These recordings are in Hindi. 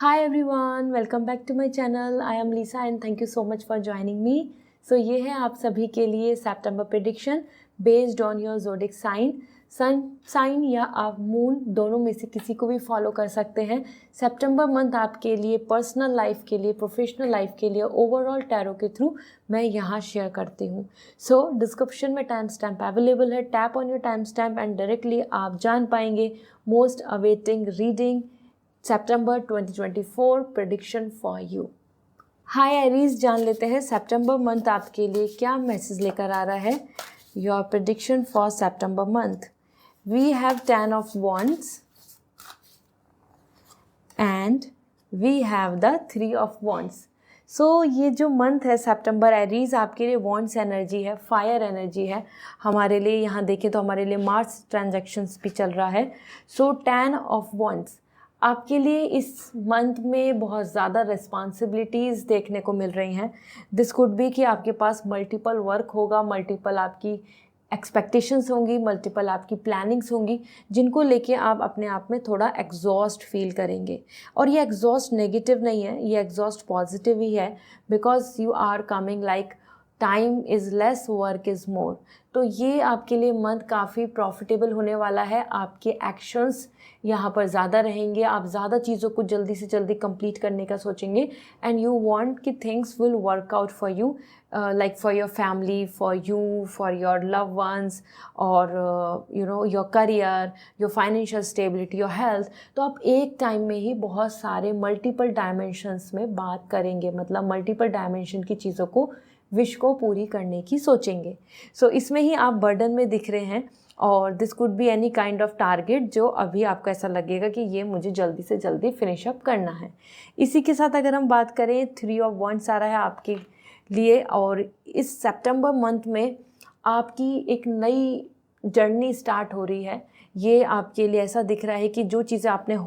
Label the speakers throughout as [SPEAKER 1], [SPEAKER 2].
[SPEAKER 1] Hi everyone, welcome back to my channel. I am Lisa and thank you so much for joining me. So ये है आप सभी के लिए सितंबर prediction based on your zodiac sign. Sun sign या आप मून दोनों में से किसी को भी फॉलो कर सकते हैं. सितंबर मंथ आपके लिए पर्सनल लाइफ के लिए, प्रोफेशनल लाइफ के लिए, ओवरऑल टैरो के थ्रू मैं यहाँ शेयर करती हूँ. सो डिस्क्रिप्शन में टाइम स्टैम्प अवेलेबल है. Tap on your time stamp and directly आप जान पाएंगे most awaiting reading September 2024 prediction for you. Hi Aries, जान लेते हैं सितंबर मंथ आपके लिए क्या मैसेज लेकर आ रहा है. Your prediction for September month. We have 10 of wands and we have the 3 of wands. So ये जो मंथ है सितंबर एरीज आपके लिए वॉन्ड्स एनर्जी है, फायर एनर्जी है. हमारे लिए यहाँ देखें तो हमारे लिए मार्स ट्रांजैक्शंस भी चल रहा है. सो 10 of wands आपके लिए इस मंथ में बहुत ज़्यादा रिस्पॉन्सिबिलिटीज़ देखने को मिल रही हैं. दिस कुड बी कि आपके पास मल्टीपल वर्क होगा, मल्टीपल आपकी एक्सपेक्टेशंस होंगी, मल्टीपल आपकी प्लानिंग्स होंगी जिनको लेके आप अपने आप में थोड़ा एग्जॉस्ट फील करेंगे. और ये एग्जॉस्ट नेगेटिव नहीं है, ये एग्जॉस्ट पॉजिटिव ही है. Because you are coming like time is less, work is more. तो ये आपके लिए मंथ काफ़ी प्रॉफिटेबल होने वाला है. आपके एक्शंस यहाँ पर ज़्यादा रहेंगे, आप ज़्यादा चीज़ों को जल्दी से जल्दी कंप्लीट करने का सोचेंगे. एंड यू वांट कि things will work out for you, like for your family, for you, for your love ones, और your career, your financial stability, your health. तो आप एक टाइम में ही बहुत सारे मल्टीपल डायमेंशंस में बात करेंगे, मतलब मल्टीपल डायमेंशन की चीज़ों को, विश को पूरी करने की सोचेंगे. सो इसमें ही आप बर्डन में दिख रहे हैं. और this could be any kind of target जो अभी आपको ऐसा लगेगा कि ये मुझे जल्दी से जल्दी फिनिश अप करना है. इसी के साथ अगर हम बात करें 3 of wands आ रहा है आपके लिए. और इस सितंबर मंथ में आपकी एक नई जर्नी स्टार्ट हो रही है. ये आपके लिए ऐसा दिख रहा है कि जो चीज़ें आपने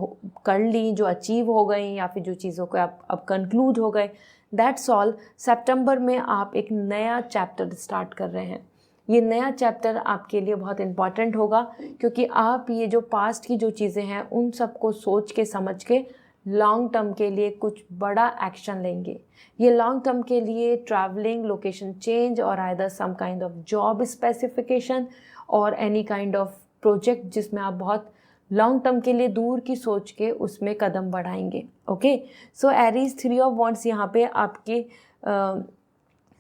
[SPEAKER 1] कर ली, जो अचीव हो गई, या फिर जो चीज़ों को आप अब कंक्लूड हो गए, दैट्स ऑल. सितंबर में आप एक नया चैप्टर स्टार्ट कर रहे हैं. ये नया चैप्टर आपके लिए बहुत इम्पॉर्टेंट होगा क्योंकि आप ये जो पास्ट की जो चीज़ें हैं उन सबको सोच के समझ के लॉन्ग टर्म के लिए कुछ बड़ा एक्शन लेंगे. ये लॉन्ग टर्म के लिए ट्रैवलिंग, लोकेशन चेंज, और either some kind of job specification और एनी काइंड ऑफ प्रोजेक्ट जिसमें आप बहुत लॉन्ग टर्म के लिए दूर की सोच के उसमें कदम बढ़ाएंगे. Okay, so Aries 3 of wands यहाँ पे आपके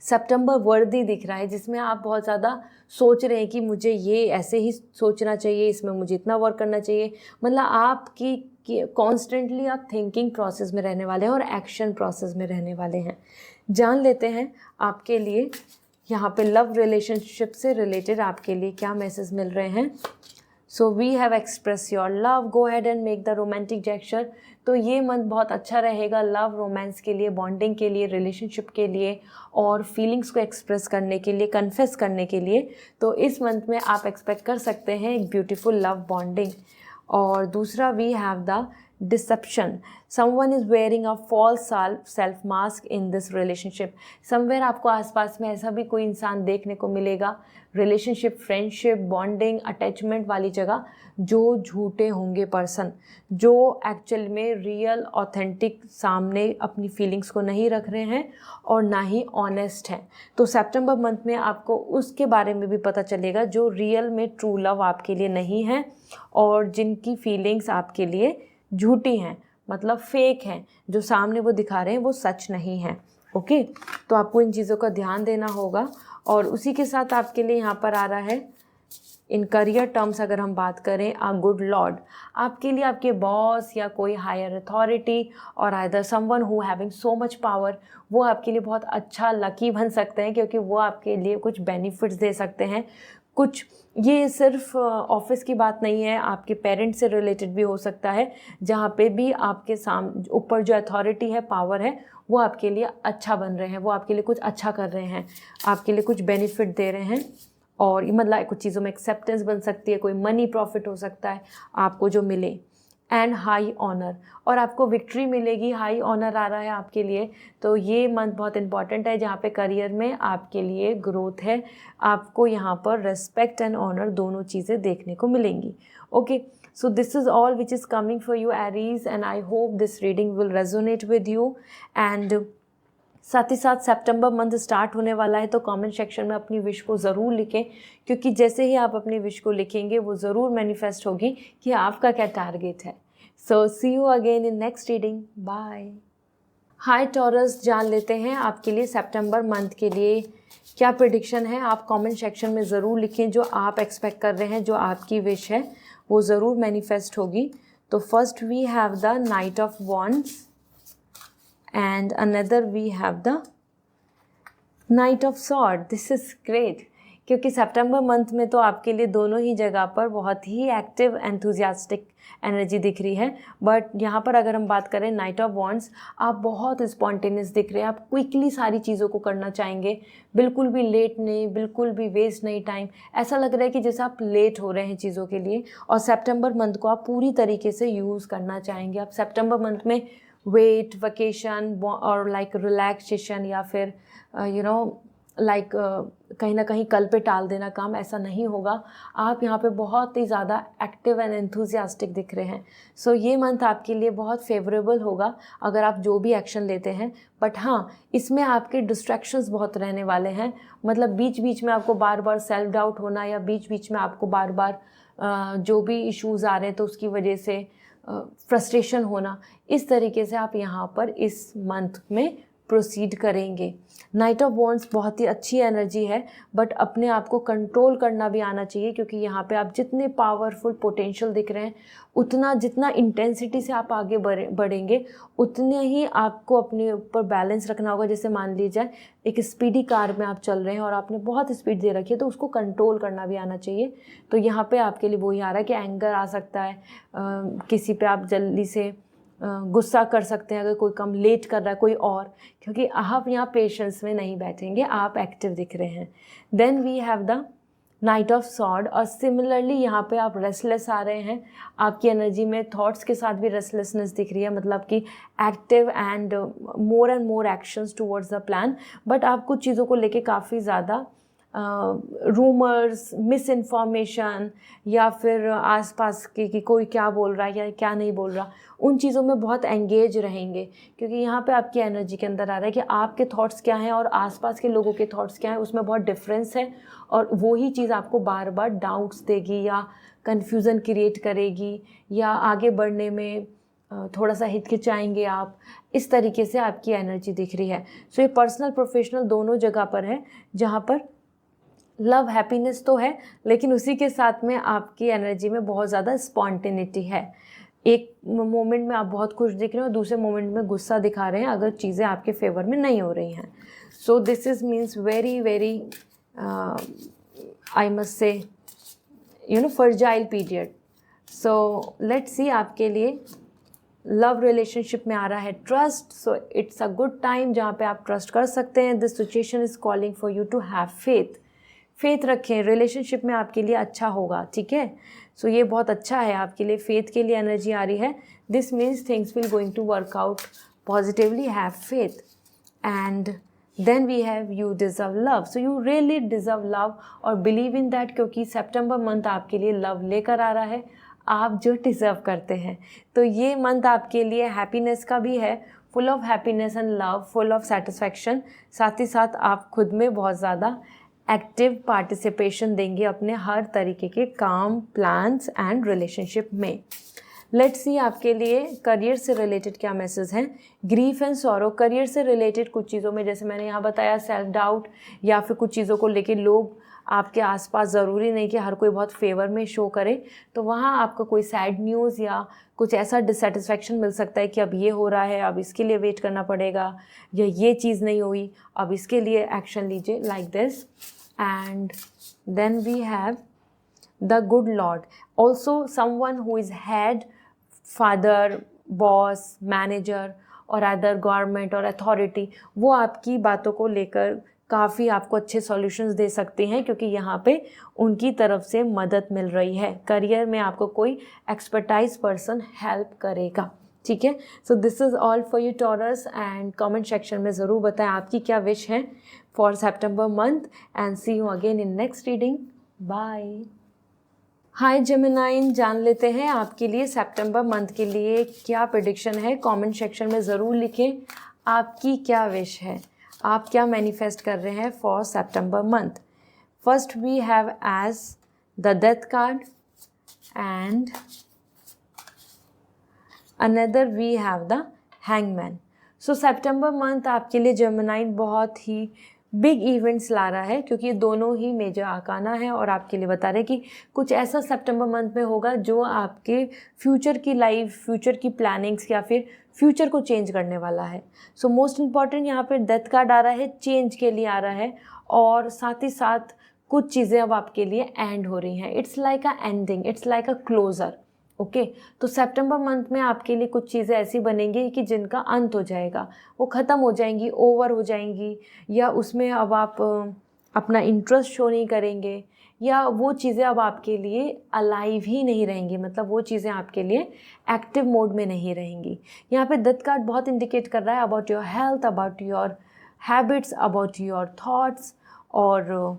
[SPEAKER 1] सितंबर वर्दी दिख रहा है, जिसमें आप बहुत ज़्यादा सोच रहे हैं कि मुझे ये ऐसे ही सोचना चाहिए, इसमें मुझे इतना वर्क करना चाहिए. मतलब आपकी कॉन्स्टेंटली आप थिंकिंग प्रोसेस में रहने वाले हैं और एक्शन प्रोसेस में रहने वाले हैं. जान लेते हैं आपके लिए यहाँ पे लव रिलेशनशिप से रिलेटेड आपके लिए क्या मैसेज मिल रहे हैं. So we have express your love, go ahead and make the romantic gesture. तो ये मंथ बहुत अच्छा रहेगा लव, रोमांस के लिए, बॉन्डिंग के लिए, रिलेशनशिप के लिए, और फीलिंग्स को एक्सप्रेस करने के लिए, कन्फेस करने के लिए. तो इस मंथ में आप एक्सपेक्ट कर सकते हैं एक ब्यूटीफुल लव बॉन्डिंग. और दूसरा we have the deception. Someone is wearing a false self mask in this relationship. Somewhere आपको आसपास में ऐसा भी कोई इंसान देखने को मिलेगा, रिलेशनशिप, फ्रेंडशिप, बॉन्डिंग, अटैचमेंट वाली जगह, जो झूठे होंगे पर्सन, जो एक्चुअल में रियल ऑथेंटिक सामने अपनी फीलिंग्स को नहीं रख रहे हैं और ना ही ऑनेस्ट हैं. तो सितंबर मंथ में आपको उसके बारे में भी पता चलेगा जो रियल में ट्रू लव आपके लिए नहीं है और जिनकी फीलिंग्स आपके लिए झूठी हैं, मतलब फेक हैं. जो सामने वो दिखा रहे हैं वो सच नहीं है. ओके, तो आपको इन चीज़ों का ध्यान देना होगा. और उसी के साथ आपके लिए यहाँ पर आ रहा है इन करियर टर्म्स अगर हम बात करें, आ गुड लॉर्ड. आपके लिए आपके बॉस या कोई हायर अथॉरिटी और either someone who having so much power, वो आपके लिए बहुत अच्छा लकी बन सकते हैं क्योंकि वो आपके लिए कुछ बेनिफिट्स दे सकते हैं. कुछ ये सिर्फ ऑफिस की बात नहीं है, आपके पेरेंट्स से रिलेटेड भी हो सकता है, जहाँ पे भी आपके ऊपर जो अथॉरिटी है, पावर है, वो आपके लिए अच्छा बन रहे हैं, वो आपके लिए कुछ अच्छा कर रहे हैं, आपके लिए कुछ बेनिफिट दे रहे हैं. और मतलब कुछ चीज़ों में एक्सेप्टेंस बन सकती है, कोई मनी प्रॉफिट हो सकता है आपको जो मिले. एंड हाई ऑनर, और आपको विक्ट्री मिलेगी, हाई ऑनर आ रहा है आपके लिए. तो ये मंथ बहुत इंपॉर्टेंट है जहाँ पे करियर में आपके लिए ग्रोथ है. आपको यहाँ पर रेस्पेक्ट एंड ऑनर दोनों चीज़ें देखने को मिलेंगी. Okay, So this is all which is coming for you Aries, and I hope this reading will resonate with you. And साथ ही साथ सितंबर मंथ स्टार्ट होने वाला है, तो कमेंट सेक्शन में अपनी विश को ज़रूर लिखें, क्योंकि जैसे ही आप अपनी विश को लिखेंगे वो ज़रूर मैनिफेस्ट होगी कि आपका क्या टारगेट है. So see you again in next reading. Bye. Hi Taurus, जान लेते हैं आपके लिए सितंबर मंथ के लिए क्या प्रेडिक्शन है. आप कमेंट सेक्शन में ज़रूर लिखें जो आप एक्सपेक्ट कर रहे हैं, जो आपकी विश है वो ज़रूर मैनिफेस्ट होगी. तो first we have the knight of wands and another we have the Knight of Swords. This is great, क्योंकि सितंबर मंथ में तो आपके लिए दोनों ही जगह पर बहुत ही एक्टिव एंथुजियास्टिक एनर्जी दिख रही है. बट यहाँ पर अगर हम बात करें नाइट ऑफ वॉन्ड्स, आप बहुत स्पॉन्टेनियस दिख रहे हैं. आप क्विकली सारी चीज़ों को करना चाहेंगे, बिल्कुल भी लेट नहीं, बिल्कुल भी वेस्ट नहीं टाइम. ऐसा लग रहा है कि जैसे आप लेट हो रहे हैं चीज़ों के लिए, और सितंबर मंथ को आप पूरी तरीके से यूज़ करना चाहेंगे. आप सितंबर मंथ में वेट, वेकेशन और लाइक रिलैक्सेशन या फिर लाइक कहीं ना कहीं कल पे टाल देना काम, ऐसा नहीं होगा. आप यहाँ पे बहुत ही ज़्यादा एक्टिव एंड एंथुजियास्टिक दिख रहे हैं. सो ये मंथ आपके लिए बहुत फेवरेबल होगा अगर आप जो भी एक्शन लेते हैं. बट हाँ, इसमें आपके डिस्ट्रैक्शंस बहुत रहने वाले हैं. मतलब बीच बीच में आपको बार बार सेल्फ डाउट होना, या बीच बीच में आपको बार बार जो भी इश्यूज़ आ रहे हैं तो उसकी वजह से फ्रस्ट्रेशन होना. इस तरीके से आप यहाँ पर इस मंथ में प्रोसीड करेंगे. नाइट ऑफ वॉन्ड्स बहुत ही अच्छी एनर्जी है, बट अपने आप को कंट्रोल करना भी आना चाहिए, क्योंकि यहाँ पे आप जितने पावरफुल पोटेंशियल दिख रहे हैं, उतना जितना इंटेंसिटी से आप आगे बढ़ेंगे उतने ही आपको अपने ऊपर बैलेंस रखना होगा. जैसे मान लीजिए एक स्पीडी कार में आप चल रहे हैं और आपने बहुत स्पीड दे रखी है, तो उसको कंट्रोल करना भी आना चाहिए. तो यहाँ पे आपके लिए वही आ रहा है कि एंगर आ सकता है, किसी पे आप जल्दी से गुस्सा कर सकते हैं अगर कोई कम लेट कर रहा है कोई और, क्योंकि आप यहाँ पेशेंस में नहीं बैठेंगे, आप एक्टिव दिख रहे हैं. Then we have the knight of sword, और सिमिलरली यहाँ पे आप रेस्टलेस आ रहे हैं. आपकी एनर्जी में थॉट्स के साथ भी रेस्टलेसनेस दिख रही है, मतलब कि active and more actions towards the plan. But आप कुछ चीज़ों को लेके काफ़ी ज़्यादा रूमर्स, मिस इन्फॉर्मेशन, या फिर आसपास के कि कोई क्या बोल रहा है या क्या नहीं बोल रहा, उन चीज़ों में बहुत एंगेज रहेंगे. क्योंकि यहाँ पे आपकी एनर्जी के अंदर आ रहा है कि आपके थॉट्स क्या हैं और आसपास के लोगों के थॉट्स क्या हैं, उसमें बहुत डिफरेंस है. और वही चीज़ आपको बार बार डाउट्स देगी या कन्फ्यूज़न क्रिएट करेगी, या आगे बढ़ने में थोड़ा सा हिचकिचाएंगे आप. इस तरीके से आपकी एनर्जी दिख रही है. सो ये पर्सनल प्रोफेशनल दोनों जगह पर है, जहाँ पर लव हैप्पीनेस तो है, लेकिन उसी के साथ में आपकी एनर्जी में बहुत ज़्यादा स्पॉन्टेनिटी है. एक मोमेंट में आप बहुत खुश दिख रहे हैं और दूसरे मोमेंट में गुस्सा दिखा रहे हैं अगर चीज़ें आपके फेवर में नहीं हो रही हैं. So this is means very very I must say fragile period. So let's see आपके लिए लव रिलेशनशिप में आ रहा है trust. So it's a good time जहाँ पे आप ट्रस्ट कर सकते हैं. This situation is calling for you to have faith रखें, रिलेशनशिप में आपके लिए अच्छा होगा. ठीक है, सो ये बहुत अच्छा है आपके लिए. फेथ के लिए एनर्जी आ रही है. This means things will going to work out positively. Have faith. And then we have you deserve love. So you really deserve love और बिलीव इन दैट, क्योंकि सितंबर मंथ आपके लिए लव लेकर आ रहा है, आप जो डिज़र्व करते हैं. तो ये मंथ आपके लिए हैप्पीनेस का भी है, full of happiness and love, full of satisfaction. साथ ही साथ आप खुद में बहुत ज़्यादा एक्टिव पार्टिसिपेशन देंगे अपने हर तरीके के काम, प्लान्स एंड रिलेशनशिप में. लेट्स सी आपके लिए करियर से रिलेटेड क्या मैसेज हैं. ग्रीफ एंड सॉरो, करियर से रिलेटेड कुछ चीज़ों में, जैसे मैंने यहाँ बताया, सेल्फ डाउट या फिर कुछ चीज़ों को लेके लोग आपके आसपास, ज़रूरी नहीं कि हर कोई बहुत फेवर में शो करे, तो वहाँ आपका कोई सैड न्यूज़ या कुछ ऐसा डिससेटिस्फैक्शन मिल सकता है कि अब ये हो रहा है, अब इसके लिए वेट करना पड़ेगा, या ये चीज़ नहीं हुई, अब इसके लिए एक्शन लीजिए, like this. And then we have the good lord, also someone who is head, father, boss, manager और अदर गवर्नमेंट और अथॉरिटी. वो आपकी बातों को लेकर काफ़ी आपको अच्छे सॉल्यूशंस दे सकते हैं, क्योंकि यहाँ पे उनकी तरफ से मदद मिल रही है. करियर में आपको कोई एक्सपर्टाइज पर्सन हेल्प करेगा. ठीक है, so this is all for you Taurus. And comment section में ज़रूर बताएं आपकी क्या विश है for September month. And see you again in next reading. Bye. Hi Gemini, जान लेते हैं आपके लिए सितंबर मंथ के लिए क्या प्रेडिक्शन है। कमेंट सेक्शन में ज़रूर लिखें आपकी क्या विश है, आप क्या मैनिफेस्ट कर रहे हैं for September month. First we have as the death card and another we have the hangman. So सितंबर मंथ आपके लिए जेमिनाइन बहुत ही बिग इवेंट्स ला रहा है, क्योंकि ये दोनों ही मेजर आकाना है और आपके लिए बता रहे हैं कि कुछ ऐसा सितंबर मंथ में होगा जो आपके फ्यूचर की लाइफ, फ्यूचर की प्लानिंग्स या फिर फ्यूचर को चेंज करने वाला है। सो मोस्ट इम्पॉर्टेंट यहाँ पे डेथ कार्ड आ रहा है, चेंज के लिए आ रहा है, और साथ ही साथ कुछ चीज़ें अब आपके लिए एंड हो रही हैं। It's like a ending, it's like a closure. Okay, तो सितंबर मंथ में आपके लिए कुछ चीज़ें ऐसी बनेंगी कि जिनका अंत हो जाएगा, वो ख़त्म हो जाएंगी, ओवर हो जाएंगी, या उसमें अब आप अपना इंटरेस्ट शो नहीं करेंगे, या वो चीज़ें अब आपके लिए अलाइव ही नहीं रहेंगी, मतलब वो चीज़ें आपके लिए एक्टिव मोड में नहीं रहेंगी। यहाँ पे डेथ कार्ड बहुत इंडिकेट कर रहा है about your health, about your habits, about your thoughts, और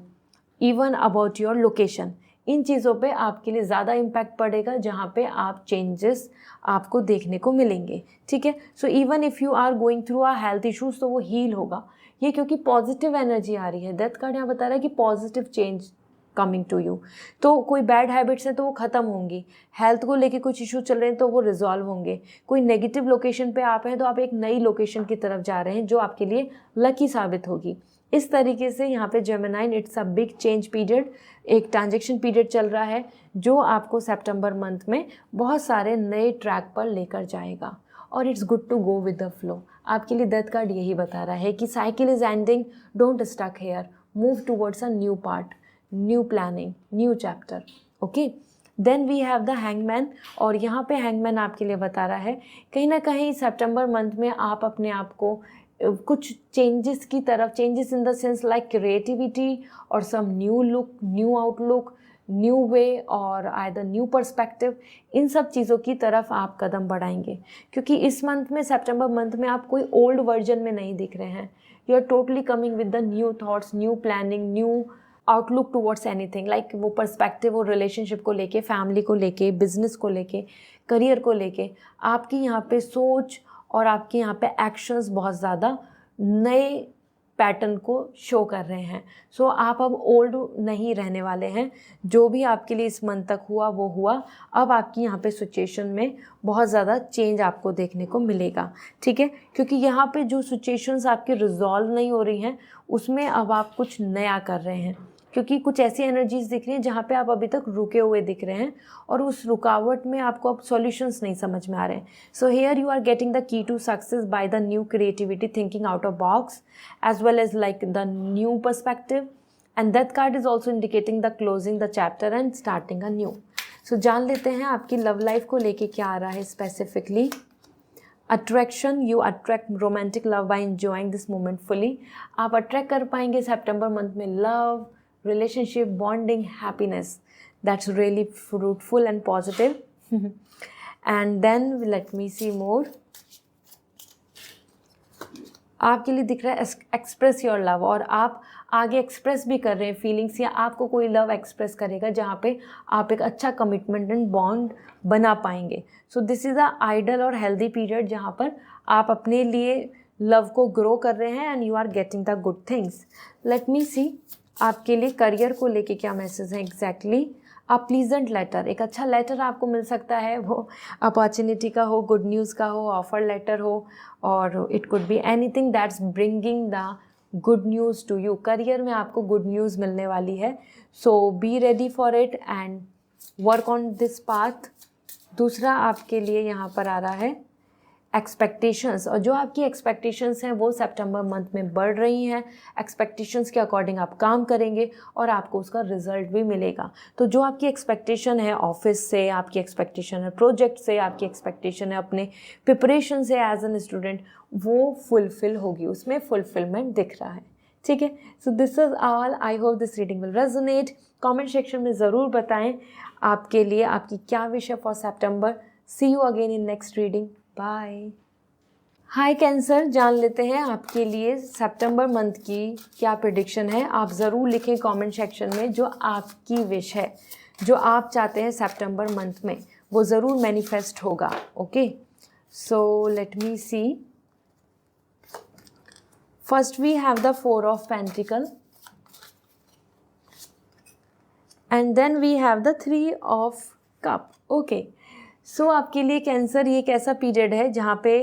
[SPEAKER 1] इवन अबाउट योर लोकेशन। इन चीज़ों पे आपके लिए ज़्यादा इम्पैक्ट पड़ेगा, जहाँ पे आप चेंजेस आपको देखने को मिलेंगे। ठीक है, so even if you are going through a health issues तो वो हील होगा ये, क्योंकि पॉजिटिव एनर्जी आ रही है। डेथ कार्ड यहाँ बता रहा है कि positive change coming to you. तो कोई बैड हैबिट्स हैं तो वो ख़त्म होंगी, हेल्थ को लेके कुछ इशू चल रहे हैं तो वो रिजॉल्व होंगे, कोई नेगेटिव लोकेशन पे आप हैं तो आप एक नई लोकेशन की तरफ जा रहे हैं जो आपके लिए लकी साबित होगी। इस तरीके से यहाँ पे Gemini, it's a big change period, एक ट्रांजेक्शन पीरियड चल रहा है जो आपको सितंबर मंथ में बहुत सारे नए ट्रैक पर लेकर जाएगा, और it's good to go with the flow. आपके लिए डेथ कार्ड यही बता रहा है कि cycle is ending, don't stuck here, move towards a new part, new planning, new chapter. Okay, then we have the hangman, और यहाँ पे हैंगमैन आपके लिए बता रहा है कहीं ना कहीं सितंबर मंथ में आप अपने आप को कुछ चेंजेस की तरफ, changes in the sense like creativity और some new look, new outlook, new way और आइदर न्यू पर्सपेक्टिव, इन सब चीज़ों की तरफ आप कदम बढ़ाएंगे। क्योंकि इस मंथ में, सितंबर मंथ में, आप कोई ओल्ड वर्जन में नहीं दिख रहे हैं। You are totally coming with the new thoughts, new planning, new outlook towards anything, like वो पर्सपेक्टिव और रिलेशनशिप को लेके, फैमिली को लेके, बिजनेस को लेके, करियर को लेके आपकी यहाँ पे सोच और आपके यहाँ पे एक्शंस बहुत ज़्यादा नए पैटर्न को शो कर रहे हैं। सो आप अब ओल्ड नहीं रहने वाले हैं। जो भी आपके लिए इस मंथ तक हुआ वो हुआ, अब आपकी यहाँ पे सिचुएशन में बहुत ज़्यादा चेंज आपको देखने को मिलेगा। ठीक है, क्योंकि यहाँ पे जो सिचुएशंस आपके रिजॉल्व नहीं हो रही हैं उसमें अब आप कुछ नया कर रहे हैं, क्योंकि कुछ ऐसी एनर्जीज दिख रही हैं जहाँ पे आप अभी तक रुके हुए दिख रहे हैं और उस रुकावट में आपको अब सॉल्यूशंस नहीं समझ में आ रहे हैं। So here you are getting the key to success by the new creativity, thinking out of box, as well as like the new perspective, and that card is also indicating the closing the chapter and starting a new. So जान लेते हैं आपकी लव लाइफ को लेके क्या आ रहा है specifically. Attraction, you attract romantic love by enjoying this moment fully. आप अट्रैक्ट कर पाएंगे सितंबर मंथ में love, relationship, bonding, happiness. That's really fruitful and positive. And then let me see more. आपके लिए दिख रहा है एक्सप्रेस योर लव, और आप आगे एक्सप्रेस भी कर रहे हैं फीलिंग्स, या आपको कोई लव एक्सप्रेस करेगा जहाँ पे आप एक अच्छा कमिटमेंट एंड बॉन्ड बना पाएंगे। So this is a ideal और हेल्दी पीरियड जहाँ पर आप अपने लिए लव को ग्रो कर रहे हैं and you are getting the good things. Let me see आपके लिए करियर को लेके क्या मैसेज है एग्जैक्टली। अ प्लीजेंट लेटर, एक अच्छा लेटर आपको मिल सकता है, वो अपॉर्चुनिटी का हो, गुड न्यूज़ का हो, ऑफर लेटर हो, और it could be anything that's bringing the good news to you. Career में आपको गुड न्यूज़ मिलने वाली है, so be ready for it and work on this path. दूसरा आपके लिए यहाँ पर आ रहा है एक्सपेक्टेशंस, और जो आपकी एक्सपेक्टेशंस हैं वो सितंबर मंथ में बढ़ रही हैं। एक्सपेक्टेशंस के अकॉर्डिंग आप काम करेंगे और आपको उसका रिजल्ट भी मिलेगा। तो जो आपकी एक्सपेक्टेशन है ऑफिस से, आपकी एक्सपेक्टेशन है प्रोजेक्ट से, आपकी एक्सपेक्टेशन है अपने प्रिपरेशन से एज एन स्टूडेंट, वो फुलफिल होगी, उसमें फुलफिलमेंट दिख रहा है। ठीक है, so this is all. I hope this reading will resonate. Comment section में ज़रूर बताएं आपके लिए आपकी क्या विश है फॉर सितंबर। See you again in next reading. Bye. Hi Cancer, जान लेते हैं आपके लिए सितंबर मंथ की क्या प्रेडिक्शन है। आप ज़रूर लिखें कमेंट सेक्शन में जो आपकी विश है, जो आप चाहते हैं सितंबर मंथ में वो ज़रूर मैनिफेस्ट होगा। Okay, so let me see. First we have the 4 of pentacle and then we have the 3 of cup. Okay, so आपके लिए कैंसर ये एक ऐसा पीरियड है जहाँ पे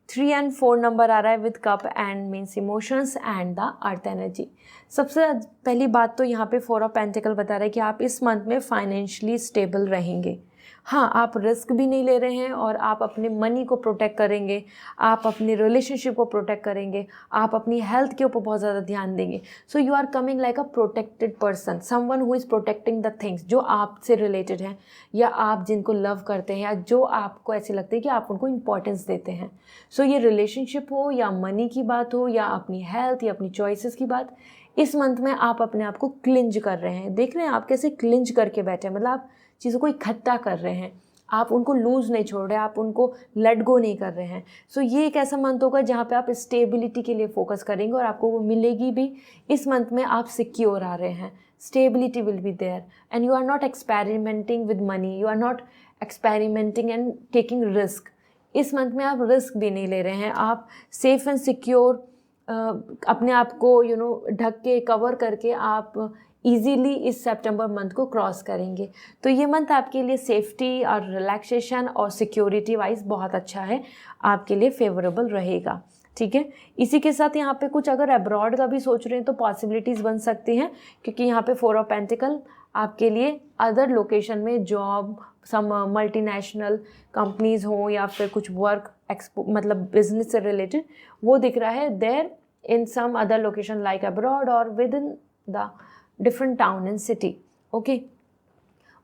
[SPEAKER 1] 3 and 4 नंबर आ रहा है with cup and means emotions and the earth energy. सबसे पहली बात तो यहाँ पे 4 ऑफ पेंटिकल बता रहा है कि आप इस मंथ में फाइनेंशियली स्टेबल रहेंगे। हाँ, आप रिस्क भी नहीं ले रहे हैं और आप अपने मनी को प्रोटेक्ट करेंगे, आप अपने रिलेशनशिप को प्रोटेक्ट करेंगे, आप अपनी हेल्थ के ऊपर बहुत ज़्यादा ध्यान देंगे। So you are coming like a protected person, someone who is protecting the things जो आपसे रिलेटेड हैं या आप जिनको लव करते हैं या जो आपको ऐसे लगते हैं कि आप उनको इंपॉर्टेंस देते हैं। सो ये रिलेशनशिप हो या मनी की बात हो या अपनी हेल्थ या अपनी चॉइसेस की बात, इस मंथ में आप अपने आप को क्लिंज कर रहे हैं। देख रहे हैं आप कैसे क्लिंज करके बैठे हैं, मतलब आप चीज़ों को इकट्ठा कर रहे हैं, आप उनको लूज़ नहीं छोड़ रहे, आप उनको लेट गो नहीं कर रहे हैं। सो ये एक ऐसा मंथ होगा जहाँ पे आप स्टेबिलिटी के लिए फोकस करेंगे और आपको वो मिलेगी भी। इस मंथ में आप सिक्योर आ रहे हैं, stability will be there and you are not experimenting with money, you are not experimenting and taking risk. इस मंथ में आप रिस्क भी नहीं ले रहे हैं, आप सेफ एंड सिक्योर अपने आप को ढक के कवर करके आप इजीली इस सितंबर मंथ को क्रॉस करेंगे। तो ये मंथ आपके लिए सेफ्टी और रिलैक्सेशन और सिक्योरिटी वाइज बहुत अच्छा है, आपके लिए फेवरेबल रहेगा। ठीक है, इसी के साथ यहाँ पे कुछ अगर अब्रॉड का भी सोच रहे हैं तो पॉसिबिलिटीज़ बन सकती हैं, क्योंकि यहाँ पे 4 ऑफ पेंटिकल आपके लिए अदर लोकेशन में जॉब, सम मल्टीनेशनल कंपनीज़ हों या फिर कुछ वर्क मतलब बिजनेस से रिलेटेड वो दिख रहा है there in some other location like abroad और within the different town and city. Okay,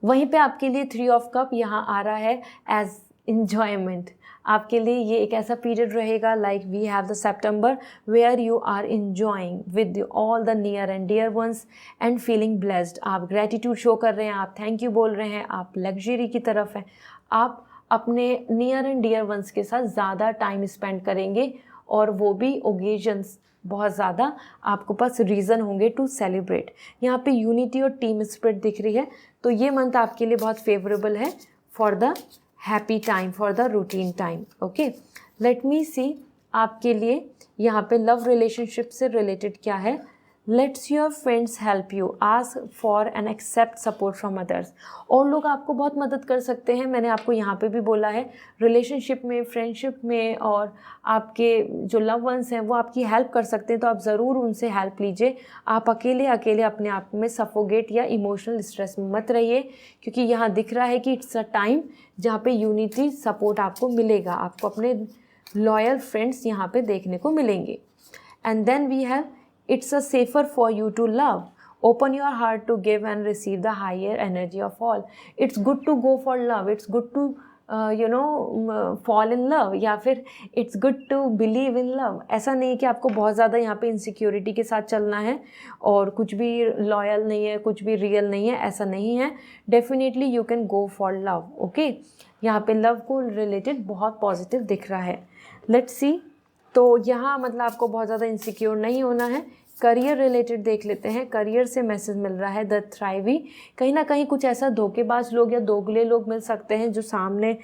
[SPEAKER 1] वहीं पे आपके लिए 3 ऑफ कप यहाँ आ रहा है एज इंजॉयमेंट। आपके लिए ये एक ऐसा पीरियड रहेगा लाइक वी हैव द सितंबर where you are enjoying with all the near and dear ones and feeling blessed. आप ग्रेटिट्यूड शो कर रहे हैं, आप थैंक यू बोल रहे हैं, आप लग्जरी की तरफ हैं, आप अपने नियर एंड डियर वंस के साथ ज़्यादा टाइम स्पेंड करेंगे और वो भी ओकेजन्स बहुत ज़्यादा आपको पास रीज़न होंगे टू सेलिब्रेट। यहाँ पे यूनिटी और टीम स्पिरिट दिख रही है, तो ये मंथ आपके लिए बहुत फेवरेबल है for the happy time, for the routine time. Okay, let me see आपके लिए यहाँ पे लव रिलेशनशिप से रिलेटेड क्या है। Let's your friends help you, ask for and accept support from others. और लोग आपको बहुत मदद कर सकते हैं, मैंने आपको यहाँ पे भी बोला है, रिलेशनशिप में, फ्रेंडशिप में, और आपके जो लव वंस हैं वो आपकी हेल्प कर सकते हैं, तो आप ज़रूर उनसे हेल्प लीजिए। आप अकेले अकेले अपने आप में सफोगेट या इमोशनल स्ट्रेस में मत रहिए, क्योंकि यहाँ दिख रहा है कि इट्स अ टाइम जहाँ पे यूनिटी सपोर्ट आपको मिलेगा, आपको अपने लॉयल फ्रेंड्स यहाँ पे देखने को मिलेंगे। And then we have it's a safer for you to love, open your heart to give and receive the higher energy of all. It's good to go for love, it's good to fall in love, या फिर it's good to believe in love। ऐसा नहीं है कि आपको बहुत ज़्यादा यहाँ पे इनसिक्योरिटी के साथ चलना है और कुछ भी लॉयल नहीं है, कुछ भी रियल नहीं है, ऐसा नहीं है। Definitely you can go for love. Okay, यहाँ पे लव को रिलेटेड बहुत पॉजिटिव दिख रहा है। लेट्स सी, तो यहाँ मतलब आपको बहुत ज़्यादा इनसिक्योर नहीं होना है। करियर रिलेटेड देख लेते हैं, करियर से मैसेज मिल रहा है द थ्राइवी। कहीं ना कहीं कुछ ऐसा धोखेबाज लोग या दोगले लोग मिल सकते हैं जो सामने